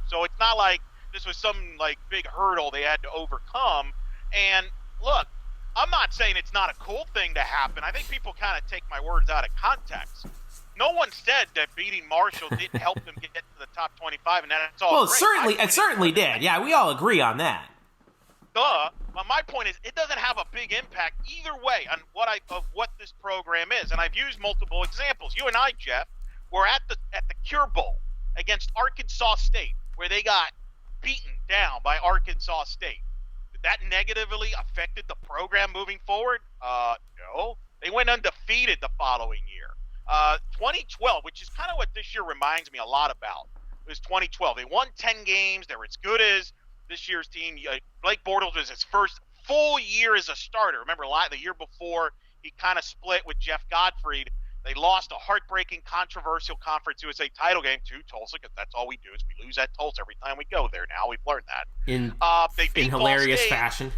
So it's not like this was some like big hurdle they had to overcome. And look, I'm not saying it's not a cool thing to happen. I think people kind of take my words out of context. No one said that beating Marshall didn't help them get to the top 25, and that's all. Well, great. it certainly did. Yeah, we all agree on that. But my point is, it doesn't have a big impact either way on what this program is. And I've used multiple examples. You and I, Jeff, were at the Cure Bowl against Arkansas State, where they got beaten down by Arkansas State. Did that negatively affected the program moving forward? No. They went undefeated the following year. 2012, which is kind of what this year reminds me a lot about, was 2012. They won 10 games. They were as good as this year's team. Blake Bortles was his first full year as a starter. Remember, the year before, he kind of split with Jeff Gottfried. They lost a heartbreaking, controversial Conference USA title game to Tulsa, because that's all we do is we lose at Tulsa every time we go there now. We've learned that. They beat in hilarious fashion.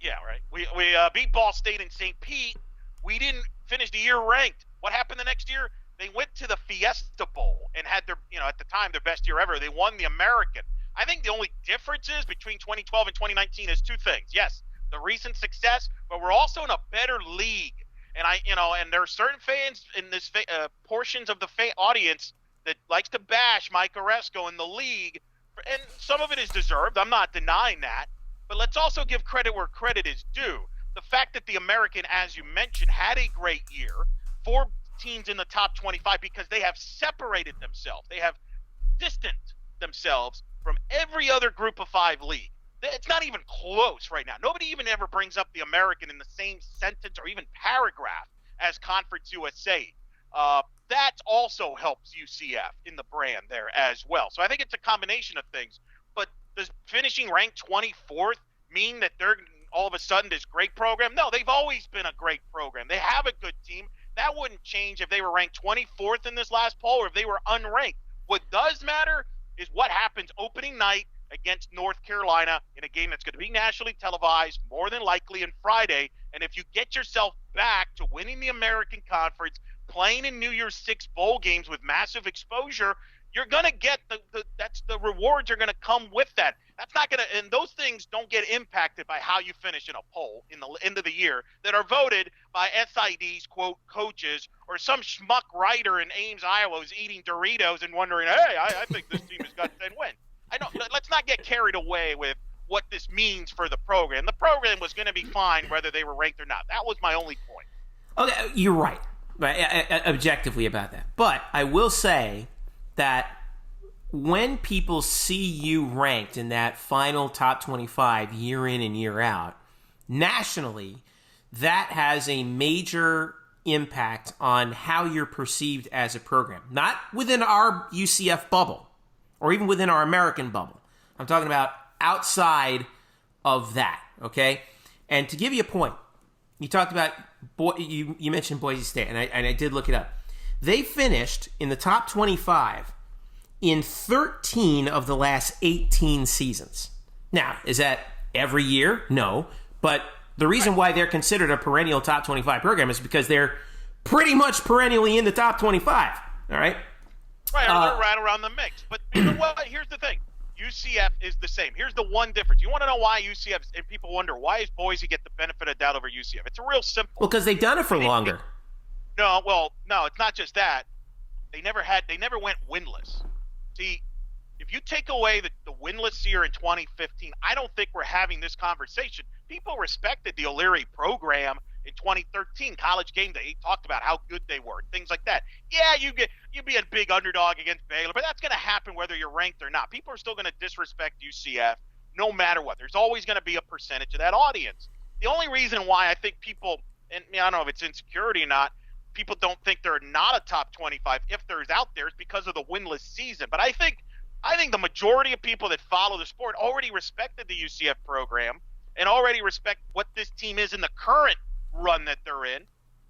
Yeah, right. We beat Ball State in St. Pete. We didn't finish the year ranked. What happened the next year? They went to the Fiesta Bowl and had their, at the time, their best year ever. They won the American. I think the only differences between 2012 and 2019 is 2 things. Yes, the recent success, but we're also in a better league. And and there are certain fans in this portions of the audience that likes to bash Mike Oresco in the league, and some of it is deserved. I'm not denying that. But let's also give credit where credit is due. The fact that the American, as you mentioned, had a great year, 4 teams in the top 25, because they have separated themselves. They have distanced themselves from every other Group of 5 league. It's not even close right now. Nobody even ever brings up the American in the same sentence or even paragraph as Conference USA. That also helps UCF in the brand there as well. So I think it's a combination of things. But does finishing ranked 24th mean that they're all of a sudden this great program? No, they've always been a great program. They have a good team. That wouldn't change if they were ranked 24th in this last poll or if they were unranked. What does matter is what happens opening night against North Carolina in a game that's going to be nationally televised, more than likely on Friday. And if you get yourself back to winning the American Conference, playing in New Year's Six bowl games with massive exposure, you're going to get the rewards are going to come with that. That's not going to, and those things don't get impacted by how you finish in a poll in the end of the year that are voted by SID's quote coaches or some schmuck writer in Ames, Iowa who's eating Doritos and wondering, hey, I think this team has got 10 wins. Let's not get carried away with what this means for the program. The program was going to be fine whether they were ranked or not. That was my only point. Okay, you're right, objectively about that. But I will say that when people see you ranked in that final top 25 year in and year out, nationally, that has a major impact on how you're perceived as a program. Not within our UCF bubble or even within our American bubble. I'm talking about outside of that, okay? And to give you a point, you talked about, you mentioned Boise State, and I did look it up. They finished in the top 25 in 13 of the last 18 seasons. Now, is that every year? No. But the reason why they're considered a perennial top 25 program is because they're pretty much perennially in the top 25. All right? Right, they're right around the mix. But you know what? Here's the thing. UCF is the same. Here's the one difference. You want to know why UCF, and people wonder, why is Boise get the benefit of doubt over UCF? It's real simple. Well, because they've done it for longer. No, it's not just that. They never went winless. See, if you take away the winless year in 2015, I don't think we're having this conversation. People respected the O'Leary program in 2013, College Game Day. He talked about how good they were, things like that. Yeah, you'd be a big underdog against Baylor, but that's going to happen whether you're ranked or not. People are still going to disrespect UCF no matter what. There's always going to be a percentage of that audience. The only reason why I think people, and I don't know if it's insecurity or not, people don't think they're not a top 25 if they're out there is because of the winless season. But I think the majority of people that follow the sport already respected the UCF program and already respect what this team is in the current run that they're in,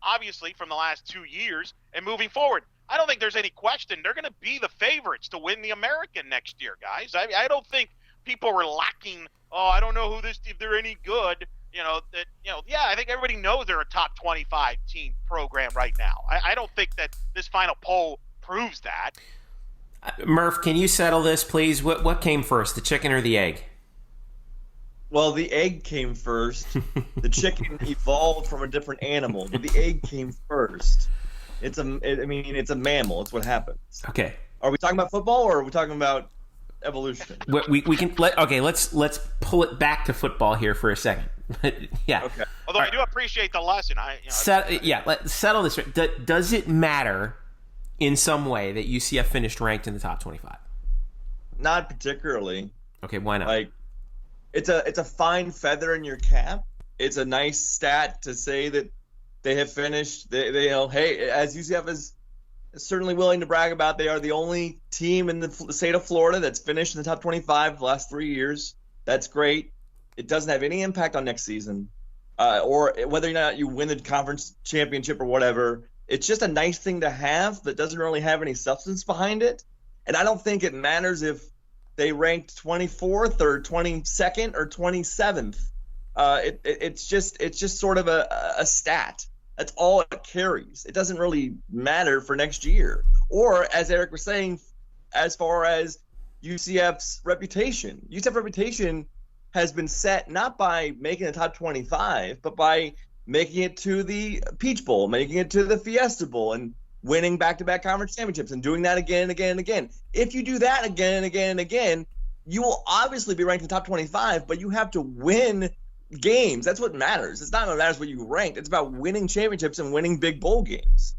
obviously from the last 2 years and moving forward. I don't think there's any question they're going to be the favorites to win the American next year, guys. I don't think people were lacking, I don't know if they're any good. I think everybody knows they're a top 25 team program right now. I don't think that this final poll proves that. Murph, can you settle this, please? What came first, the chicken or the egg? Well, the egg came first. The chicken evolved from a different animal, but the egg came first. It's a mammal. It's what happens. Okay. Are we talking about football or are we talking about evolution? We can let's pull it back to football here for a second. Yeah. Okay. Although I do appreciate the lesson. Let's settle this. Does it matter in some way that UCF finished ranked in the top 25? Not particularly. Okay, why not? It's a fine feather in your cap. It's a nice stat to say that they have finished. They hey, as UCF is certainly willing to brag about, they are the only team in the state of Florida that's finished in the top 25 the last 3 years. That's great. It doesn't have any impact on next season, or whether or not you win the conference championship or whatever. It's just a nice thing to have that doesn't really have any substance behind it. And I don't think it matters if they ranked 24th or 22nd or 27th. It's just sort of a stat. That's all it carries. It doesn't really matter for next year. Or, as Eric was saying, as far as UCF's reputation. UCF reputation has been set not by making the top 25, but by making it to the Peach Bowl, making it to the Fiesta Bowl, and winning back-to-back conference championships and doing that again and again and again. If you do that again and again and again, you will obviously be ranked in the top 25, but you have to win games. That's what matters. It's not what matters what you ranked. It's about winning championships and winning big bowl games.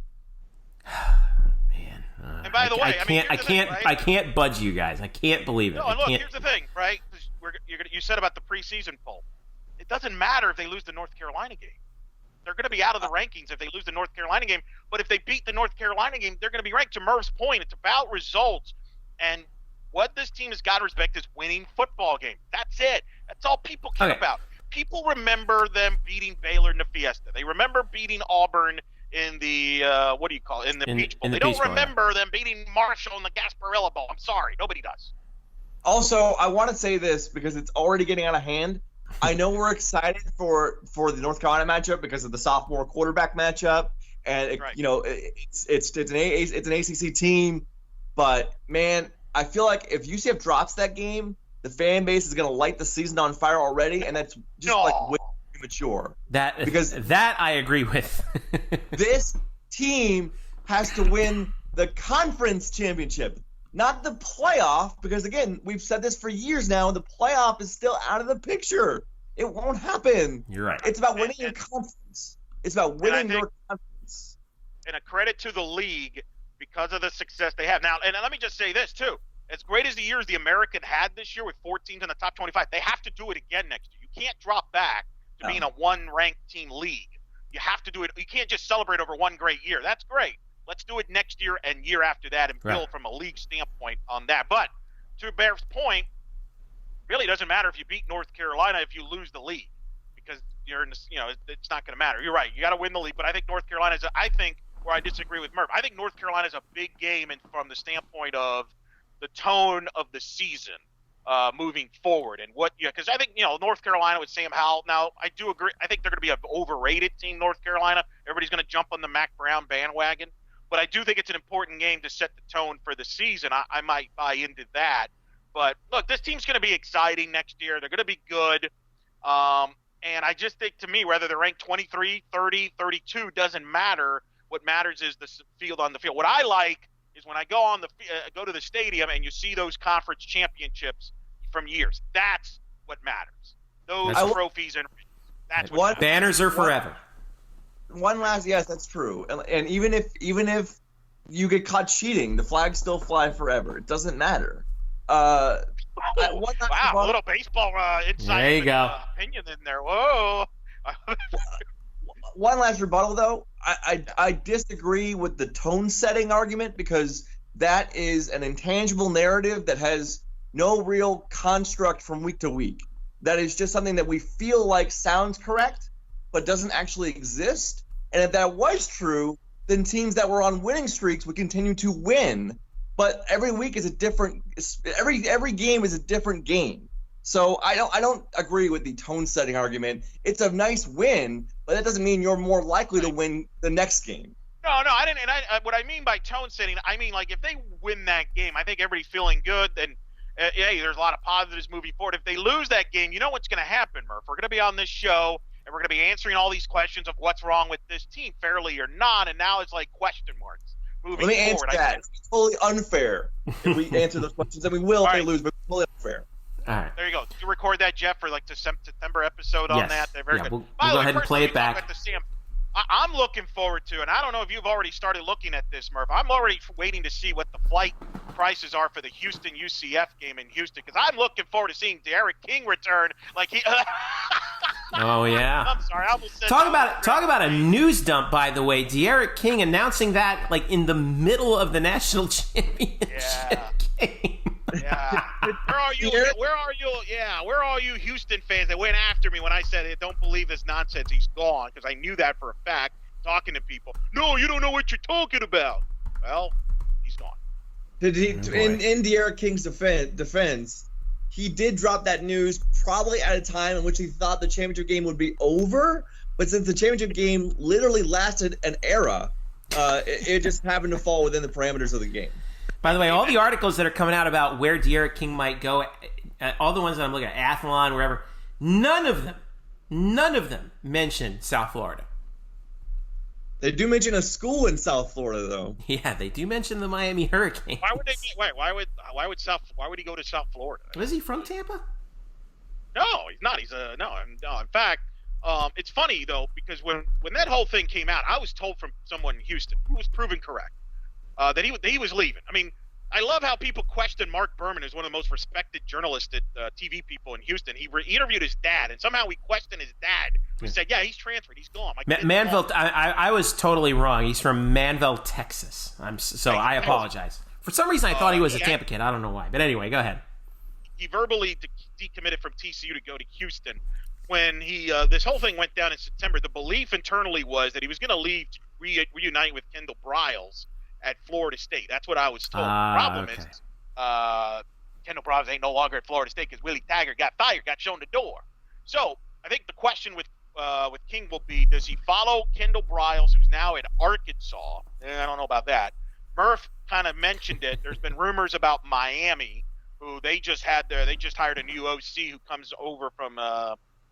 Man, and by the way, I can't budge you guys. I can't believe it. No, and look, here's the thing, right? You said about the preseason poll. It doesn't matter if they lose the North Carolina game. They're going to be out of the rankings if they lose the North Carolina game. But if they beat the North Carolina game, they're going to be ranked. To Murph's point, it's about results. And what this team has got to respect is winning football games. That's it. That's all people care about. People remember them beating Baylor in the Fiesta. They remember beating Auburn in the in the Peach Bowl. They don't remember them beating Marshall in the Gasparilla Bowl. I'm sorry, nobody does. Also, I want to say this because it's already getting out of hand. I know we're excited for the North Carolina matchup because of the sophomore quarterback matchup, and it's an ACC team. But man, I feel like if UCF drops that game, the fan base is going to light the season on fire already, and that's just way premature. That I agree with. This team has to win the conference championship, not the playoff, because again, we've said this for years now, the playoff is still out of the picture. It won't happen. You're right. It's about winning your conference. It's about winning your conference. And a credit to the league because of the success they have. Now, and let me just say this too. As great as the years the American had this year with 4 teams in the top 25, they have to do it again next year. You can't drop back to be in a one-ranked team league. You have to do it. You can't just celebrate over one great year. That's great. Let's do it next year and year after that and build from a league standpoint on that. But to Bear's point, really doesn't matter if you beat North Carolina if you lose the league, because you're in this, it's not going to matter. You're right. You got to win the league. But I think North Carolina where I disagree with Murph, I think North Carolina is a big game from the standpoint of the tone of the season moving forward. And because I think, North Carolina with Sam Howell, now I do agree. I think they're going to be an overrated team, North Carolina. Everybody's going to jump on the Mac Brown bandwagon. But I do think it's an important game to set the tone for the season. I might buy into that. But look, this team's going to be exciting next year. They're going to be good. And I just think, to me, whether they're ranked 23, 30, 32, doesn't matter. What matters is the field on the field. What I like is when I go go to the stadium and you see those conference championships from years. That's what matters. Those trophies and that's what banners are forever. One last, yes, that's true. And even if you get caught cheating, the flags still fly forever. It doesn't matter. Wow, a little baseball insight opinion in there. Whoa. One last rebuttal, though. I disagree with the tone-setting argument, because that is an intangible narrative that has no real construct from week to week. That is just something that we feel like sounds correct, but doesn't actually exist. And if that was true, then teams that were on winning streaks would continue to win. But every week is a different. Every game is a different game. So I don't agree with the tone-setting argument. It's a nice win, but that doesn't mean you're more likely to win the next game. No, I didn't. And what I mean by tone-setting, I mean, like, if they win that game, I think everybody's feeling good. And hey, there's a lot of positives moving forward. If they lose that game, you know what's going to happen, Murph? We're going to be on this show, and we're going to be answering all these questions of what's wrong with this team, fairly or not. And now it's like question marks moving forward. Let me answer that. It's totally unfair if we answer those questions, and we will if they lose, but it's totally unfair. All right. There you go. Did you record that, Jeff, for like the September episode on that? They're very good. We'll go ahead and play it back. I'm looking forward to, and I don't know if you've already started looking at this, Murph. I'm already waiting to see what the flight prices are for the Houston UCF game in Houston, because I'm looking forward to seeing Derek King return. Like he. Oh yeah. I'm sorry. I almost said talk about a news dump, by the way. Derek King announcing that like in the middle of the national championship game. Yeah. Where are you? Yeah. Where are you Houston fans that went after me when I said, hey, don't believe this nonsense? He's gone, because I knew that for a fact. Talking to people. No, you don't know what you're talking about. Well, he's gone. Did he? In Derek King's defense, he did drop that news probably at a time in which he thought the championship game would be over. But since the championship game literally lasted an era, it just happened to fall within the parameters of the game. By the way, all the articles that are coming out about where Derek King might go, all the ones that I'm looking at, Athlon, wherever, none of them mention South Florida. They do mention a school in South Florida, though. Yeah, they do mention the Miami Hurricanes. Why would they? Why would he go to South Florida? Was he from Tampa? No, he's not. No. In fact, it's funny though, because when that whole thing came out, I was told from someone in Houston who was proven correct that he was leaving. I mean, I love how people question Mark Berman, who's one of the most respected journalists at TV people in Houston. He interviewed his dad, and somehow we questioned his dad. We said, yeah, he's transferred. He's gone. Manville, I was totally wrong. He's from Manville, Texas. I apologize. For some reason, I thought he was a Tampa kid. I don't know why. But anyway, go ahead. He verbally decommitted from TCU to go to Houston. When this whole thing went down in September, the belief internally was that he was going to leave to reunite with Kendall Briles at Florida State. That's what I was told. The problem is Kendall Briles ain't no longer at Florida State because Willie Taggart got fired, got shown the door. So I think the question with King will be, does he follow Kendall Briles, who's now at Arkansas? I don't know about that. Murph kind of mentioned it. There's been rumors about Miami, who they just hired a new OC who comes over from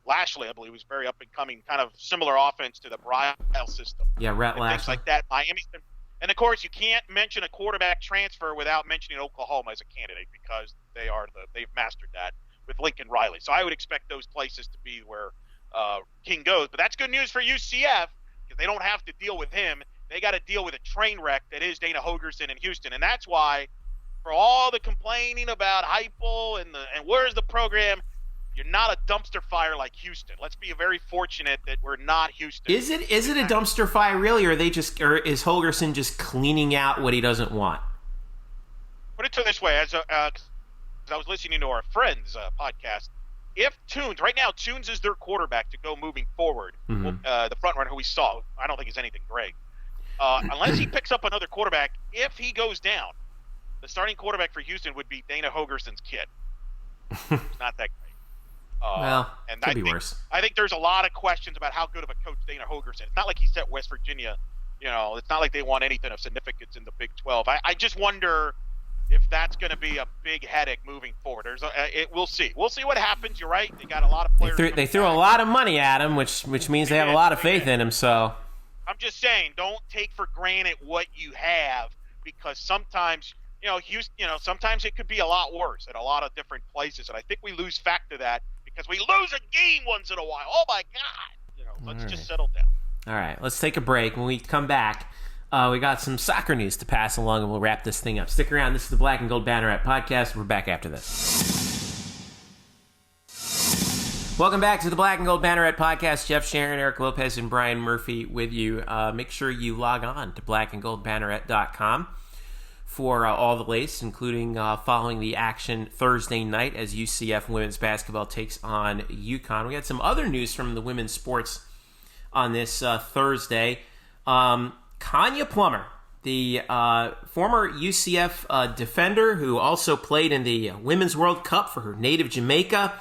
Lashley, I believe, was very up and coming, kind of similar offense to the Briles system. Yeah, Rhett Lashley. Things like that. Miami's been. And, of course, you can't mention a quarterback transfer without mentioning Oklahoma as a candidate, because they've mastered that with Lincoln Riley. So I would expect those places to be where King goes. But that's good news for UCF, because they don't have to deal with him. They got to deal with a train wreck that is Dana Holgorsen in Houston. And that's why, for all the complaining about Heupel and where's the program, You're not a dumpster fire like Houston. Let's be very fortunate that we're not Houston. Is it a dumpster fire really, or is Holgerson just cleaning out what he doesn't want? Put it to this way, as I was listening to our friends' podcast, if right now Tunes is their quarterback to go moving forward, the front runner who we saw, I don't think is anything great. Unless he picks up another quarterback, if he goes down, the starting quarterback for Houston would be Dana Holgerson's kid. It's not that great. Could be worse. I think there's a lot of questions about how good of a coach Dana Holgerson. It's not like he set West Virginia. It's not like they won anything of significance in the Big 12. I just wonder if that's going to be a big headache moving forward. We'll see. We'll see what happens. You're right. They got a lot of players. They threw a lot of money at him, which means they have a lot of faith in him. So I'm just saying, don't take for granted what you have, because sometimes sometimes it could be a lot worse at a lot of different places, and I think we lose fact of that because we lose a game once in a while. Oh my God! Let's just settle down. All right, let's take a break. When we come back, we got some soccer news to pass along, and we'll wrap this thing up. Stick around. This is the Black and Gold Banneret Podcast. We're back after this. Welcome back to the Black and Gold Banneret Podcast. Jeff Sharon, Eric Lopez, and Brian Murphy with you. Make sure you log on to blackandgoldbanneret.com for all the latest, including following the action Thursday night as UCF women's basketball takes on UConn. We had some other news from the women's sports on this Thursday. Kanya Plummer, the former UCF defender who also played in the Women's World Cup for her native Jamaica,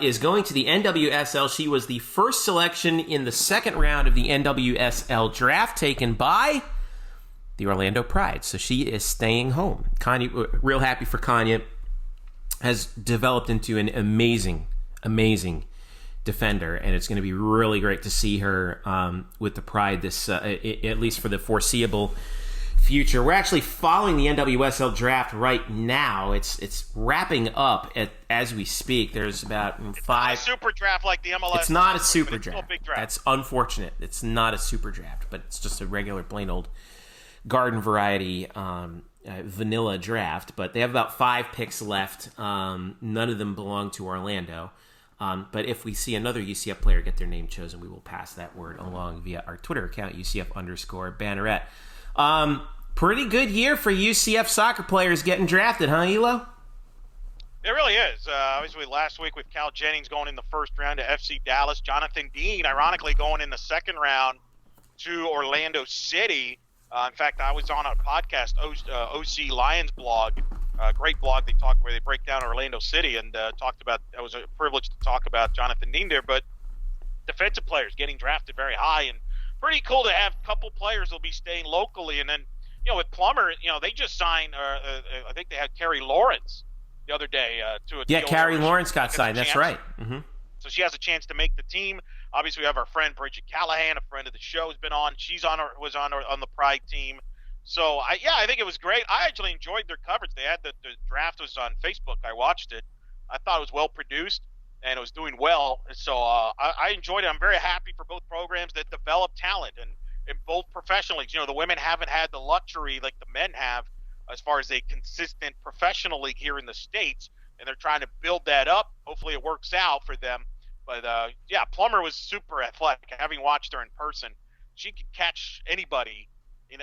is going to the NWSL. She was the first selection in the second round of the NWSL draft, taken by the Orlando Pride. So she is staying home. Kanya, real happy for Kanya, has developed into an amazing defender, and it's going to be really great to see her with the Pride this at least for the foreseeable future. We're actually following the NWSL draft right now. It's wrapping up as we speak. There's about five. It's not a super draft like the MLS. It's not a super draft. It's still a big draft. That's unfortunate. It's not a super draft, but it's just a regular plain old garden variety vanilla draft. But they have about 5 picks left. None of them belong to Orlando. But if we see another UCF player get their name chosen, we will pass that word along via our Twitter account, UCF_Banneret. Pretty good year for UCF soccer players getting drafted, huh, Elo? It really is. Obviously, last week with Cal Jennings going in the first round to FC Dallas, Jonathan Dean, ironically, going in the second round to Orlando City. In fact, I was on a podcast, OC Lions blog, great blog where they break down Orlando City, and talked about. It was a privilege to talk about Jonathan Dean there, but defensive players getting drafted very high, and pretty cool to have a couple players will be staying locally. And then with Plummer, they just signed. I think they had Carrie Lawrence the other day to a deal. Carrie Lawrence got signed. That's right. Mm-hmm. So she has a chance to make the team. Obviously, we have our friend Bridget Callahan, a friend of the show, has been on. She's on the Pride team. So I think it was great. I actually enjoyed their coverage. They had the draft was on Facebook. I watched it. I thought it was well produced and it was doing well. So I enjoyed it. I'm very happy for both programs that develop talent and both professional leagues. The women haven't had the luxury like the men have as far as a consistent professional league here in the States, and they're trying to build that up. Hopefully it works out for them. But, Plummer was super athletic. Having watched her in person, she could catch anybody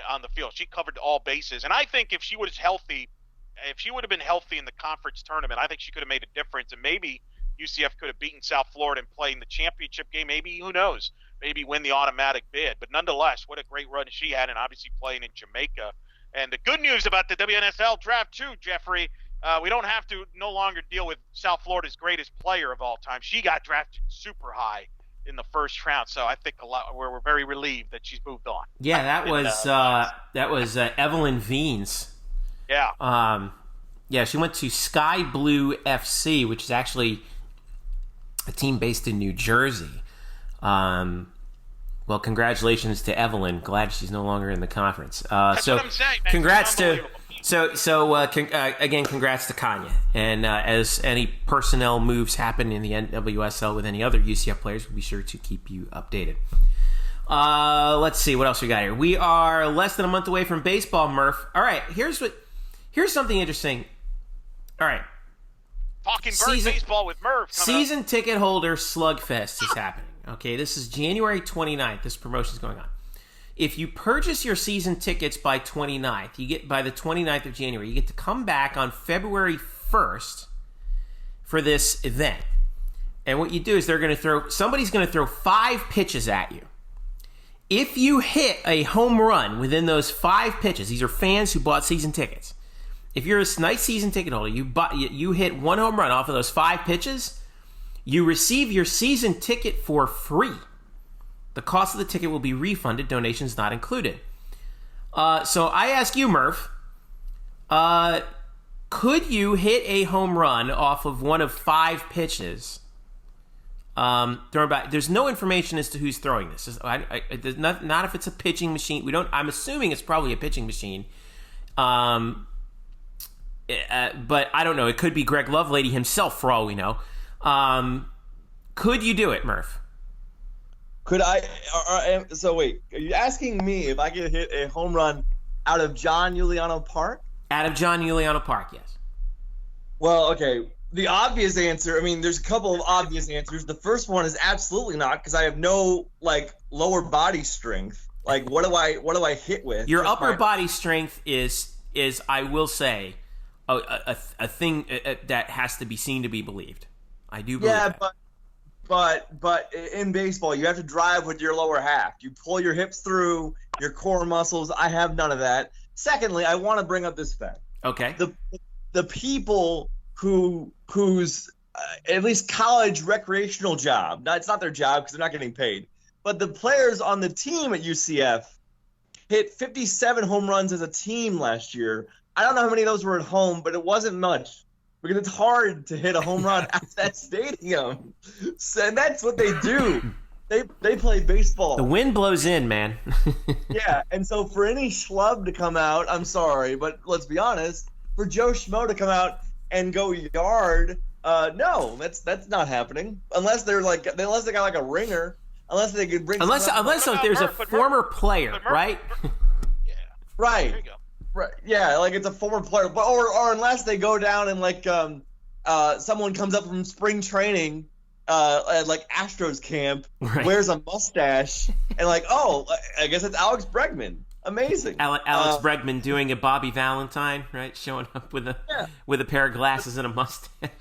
on the field. She covered all bases. And I think if she would have been healthy in the conference tournament, I think she could have made a difference. And maybe UCF could have beaten South Florida and played in the championship game. Maybe, who knows, maybe win the automatic bid. But nonetheless, what a great run she had, and obviously playing in Jamaica. And the good news about the WNSL draft, too, Jeffrey, we don't have to no longer deal with South Florida's greatest player of all time. She got drafted super high in the first round, so I think we're very relieved that she's moved on. Yeah, that was Evelyn Veens. Yeah. She went to Sky Blue FC, which is actually a team based in New Jersey. Well, congratulations to Evelyn. Glad she's no longer in the conference. That's what I'm saying, man. Congrats to. Again, congrats to Kanya. And as any personnel moves happen in the NWSL with any other UCF players, we'll be sure to keep you updated. Let's see, what else we got here? We are less than a month away from baseball, Murph. All right, here's something interesting. All right. Talking bird baseball with Merv. Season ticket holder slugfest is happening. Okay, this is January 29th. This promotion is going on. If you purchase your season tickets by 29th, you get by the 29th of January, you get to come back on February 1st for this event. And what you do is somebody's going to throw 5 pitches at you. If you hit a home run within those 5 pitches, these are fans who bought season tickets. If you're a nice season ticket holder, you hit 1 home run off of those 5 pitches, you receive your season ticket for free. The cost of the ticket will be refunded, donations not included. So I ask you, Murph, could you hit a home run off of one of 5 pitches? Thrown back. There's no information as to who's throwing this. Not if it's a pitching machine. I'm assuming it's probably a pitching machine. But I don't know. It could be Greg Lovelady himself, for all we know. Could you do it, Murph? Could I? So wait, are you asking me if I could hit a home run out of John Juliano Park? Out of John Juliano Park, yes. Well, okay. The obvious answer, I mean, there's a couple of obvious answers. The first one is absolutely not, because I have no lower body strength. Like, what do I hit with? Your upper body strength is I will say a thing that has to be seen to be believed. I do believe that. But in baseball, you have to drive with your lower half. You pull your hips through, your core muscles. I have none of that. Secondly, I want to bring up this fact. Okay. The people whose at least college recreational job, it's not their job because they're not getting paid, but the players on the team at UCF hit 57 home runs as a team last year. I don't know how many of those were at home, but it wasn't much. Because it's hard to hit a home run at that stadium. So, and that's what they do. They play baseball. The wind blows in, man. Yeah, and so for any schlub to come out, I'm sorry, but let's be honest, for Joe Schmo to come out and go yard, no, that's not happening. Unless they got a ringer, unless they could bring unless there's a former player, right? Yeah. Right. There you go. Right. Yeah, it's a former player, but or unless they go down and someone comes up from spring training, at Astros camp, right, wears a mustache, and I guess it's Alex Bregman. Amazing. Alex Bregman doing a Bobby Valentine, right? Showing up with a pair of glasses and a mustache.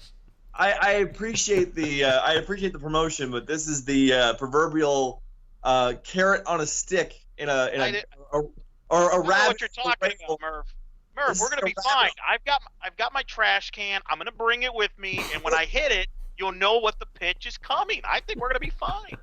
I appreciate the promotion, but this is the proverbial carrot on a stick in a rabbit. What you're talking about, Merv? Merv, we're gonna be fine. I've got my trash can. I'm gonna bring it with me, and when I hit it, you'll know what the pitch is coming. I think we're gonna be fine.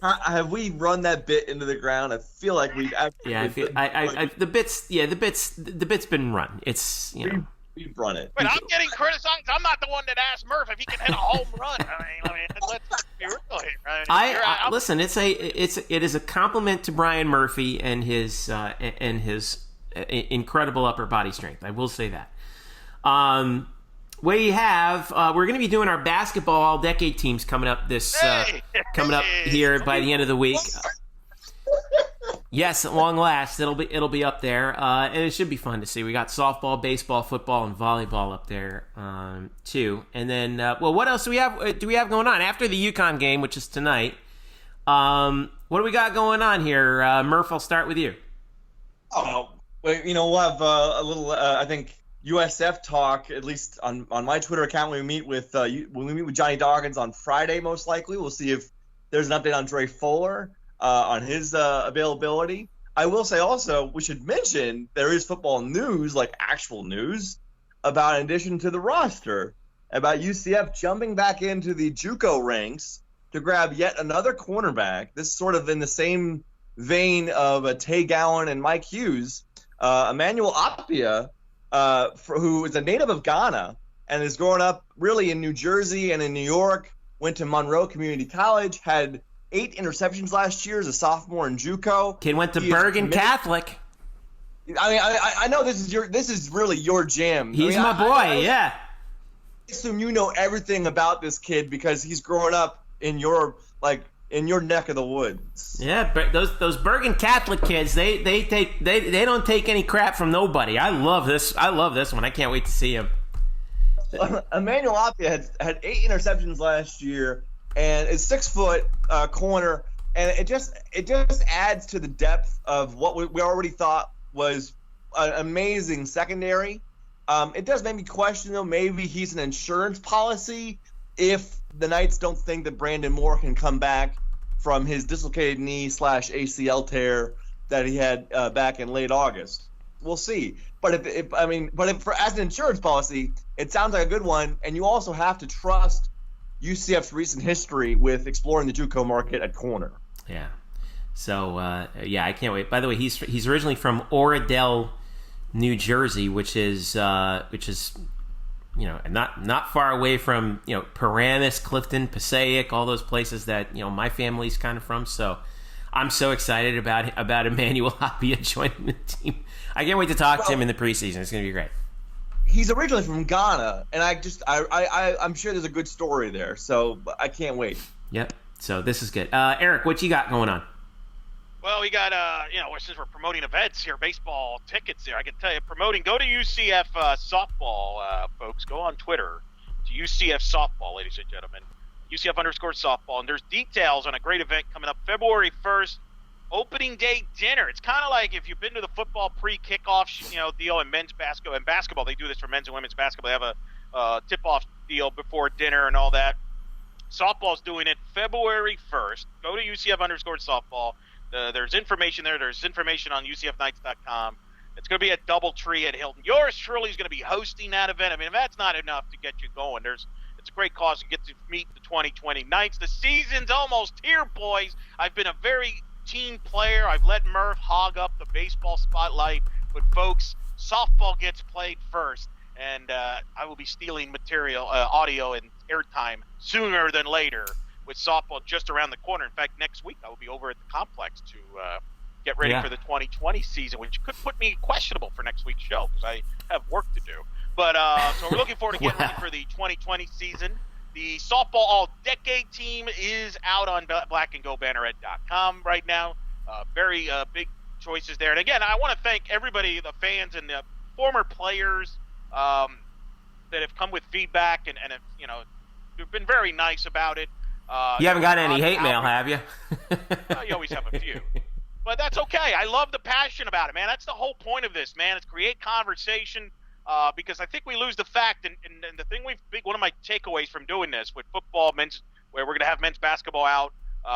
Have we run that bit into the ground? I feel like we've. Yeah, the bit's been run. It's we've run it. But I'm getting criticized. I'm not the one that asked Murph if he can hit a home run. I mean, let's be real here. Listen, it is a compliment to Brian Murphy and his incredible upper body strength. I will say that. We're going to be doing our basketball all-decade teams coming up here by the end of the week. Yes, at long last, it'll be up there, and it should be fun to see. We got softball, baseball, football, and volleyball up there too. And then, what else do we have? Going on after the UConn game, which is tonight? What do we got going on here, Murph? I'll start with you. Oh, well, we'll have a little. I think USF talk, at least on my Twitter account. When we meet with Johnny Dawkins on Friday, most likely we'll see if there's an update on Dre Fuller. On his availability. I will say also, we should mention there is football news, actual news, about in addition to the roster, about UCF jumping back into the JUCO ranks to grab yet another cornerback. This is sort of in the same vein of Tay Gowan and Mike Hughes. Emmanuel Appiah, who is a native of Ghana and is growing up really in New Jersey and in New York, went to Monroe Community College, had 8 interceptions last year as a sophomore in JUCO. Kid went to Bergen Catholic. I mean, I know this is really your jam. He's my boy, yeah. I assume you know everything about this kid because he's growing up in your neck of the woods. Yeah, those Bergen Catholic kids, they don't take any crap from nobody. I love this one. I can't wait to see him. Emmanuel Apia had 8 interceptions last year, and is 6 foot corner, and it just adds to the depth of what we already thought was an amazing secondary. It does make me question, though, maybe he's an insurance policy if the Knights don't think that Brandon Moore can come back from his dislocated knee / ACL tear that he had back in late August. We'll see. But if as an insurance policy, it sounds like a good one, and you also have to trust UCF's recent history with exploring the JUCO market at corner. Yeah. So I can't wait. By the way, he's originally from Oradell, New Jersey, which is not far away from Paramus, Clifton, Passaic, all those places that my family's kind of from. So I'm so excited about Emmanuel Apia joining the team. I can't wait to talk to him in the preseason. It's going to be great. He's originally from Ghana, and I'm sure there's a good story there. So I can't wait. Yep. So this is good. Eric, what you got going on? Well, we got, since we're promoting events here, baseball tickets there, I can tell you, go to UCF softball, folks. Go on Twitter to UCF softball, ladies and gentlemen. UCF_softball. And there's details on a great event coming up February 1st, opening day dinner. It's kind of like if you've been to the football pre-kickoff, deal in men's basketball. In basketball, they do this for men's and women's basketball. They have a tip-off deal before dinner and all that. Softball's doing it February 1st. Go to UCF_softball. There's information there. There's information on UCFKnights.com. It's going to be at Doubletree at Hilton. Yours truly is going to be hosting that event. I mean, if that's not enough to get you going, it's a great cause to get to meet the 2020 Knights. The season's almost here, boys. I've been a very team player. I've let Murph hog up the baseball spotlight. But, folks, softball gets played first. And I will be stealing material, audio, and airtime sooner than later with softball just around the corner. In fact, next week I will be over at the complex to get ready for the 2020 season, which could put me questionable for next week's show because I have work to do. But so we're looking forward to getting ready for the 2020 season. The softball all-decade team is out on blackandgoldbanneret.com right now. Very big choices there. And again, I want to thank everybody, the fans and the former players that have come with feedback and have, you've been very nice about it. You haven't got any hate mail, have you? You always have a few. But that's okay. I love the passion about it, man. That's the whole point of this, man. It's create conversation because I think we lose the fact, and the thing one of my takeaways from doing this with football, where we're going to have men's basketball out,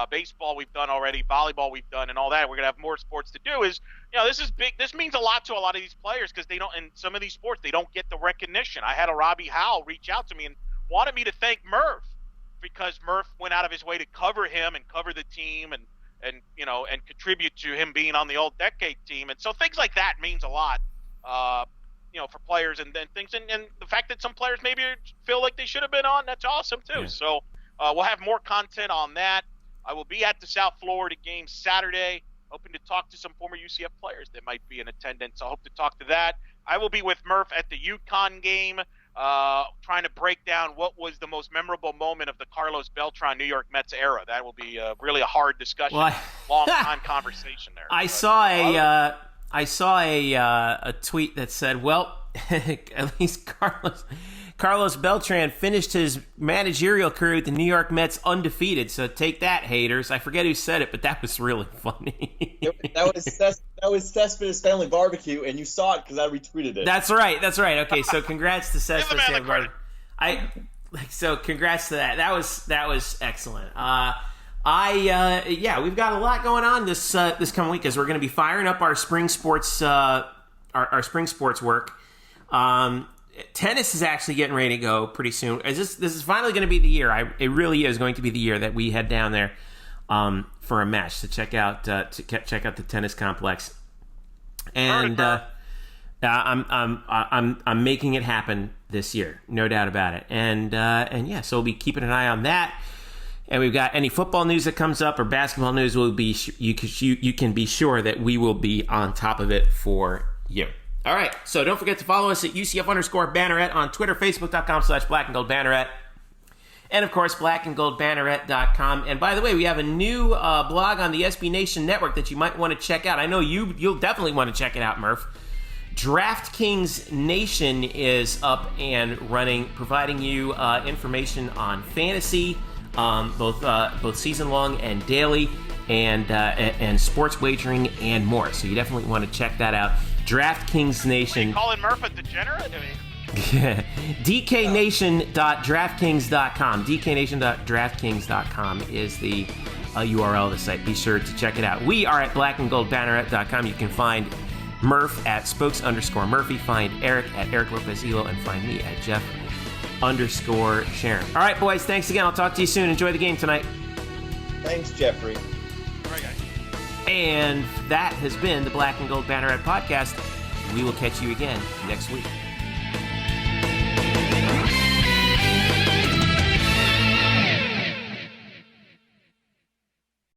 baseball we've done already, volleyball we've done, and all that. We're going to have more sports to do is, this is big. This means a lot to a lot of these players because they don't, in some of these sports, they don't get the recognition. I had a Robbie Howell reach out to me and wanted me to thank Murph because Murph went out of his way to cover him and cover the team and contribute to him being on the all decade team. And so things like that means a lot, for players and things. And the fact that some players maybe feel like they should have been on, that's awesome too. Yeah. So we'll have more content on that. I will be at the South Florida game Saturday, hoping to talk to some former UCF players that might be in attendance. I hope to talk to that. I will be with Murph at the UConn game, trying to break down what was the most memorable moment of the Carlos Beltran New York Mets era. That will be really a hard discussion, long time conversation there. I saw a tweet that said, well, at least Carlos Beltran finished his managerial career with the New York Mets undefeated. So take that, haters. I forget who said it, but that was really funny. that was Cespedes Family Barbecue, and you saw it because I retweeted it. That's right. Okay, so congrats to Cespedes Family Barbecue. So congrats to that. That was excellent. We've got a lot going on this coming week as we're going to be firing up our spring sports our spring sports work. Tennis is actually getting ready to go pretty soon. This is finally going to be the year. It really is going to be the year that we head down there for a match to check out the tennis complex. And I'm making it happen this year, no doubt about it. And so we'll be keeping an eye on that. And we've got any football news that comes up or basketball news will be you can be sure that we will be on top of it for you. All right, so don't forget to follow us at UCF_Banneret on Twitter, Facebook.com/BlackandGoldBanneret, and of course, blackandgoldbanneret.com. And by the way, we have a new blog on the SB Nation Network that you might want to check out. I know you'll definitely want to check it out, Murph. DraftKings Nation is up and running, providing you information on fantasy, both season long and daily, and sports wagering and more. So you definitely want to check that out. DraftKings Nation. You calling Murph a degenerate? I mean, DKNation.DraftKings.com. DKNation.DraftKings.com is the URL of the site. Be sure to check it out. We are at blackandgoldbanneret.com. You can find Murph at spokes_Murphy, find Eric at Eric Lopez Elo, and find me at Jeff_Sharon. All right, boys, thanks again. I'll talk to you soon. Enjoy the game tonight. Thanks, Jeffrey. all right, guys. And that has been the Black and Gold Banneret Podcast. We will catch you again next week.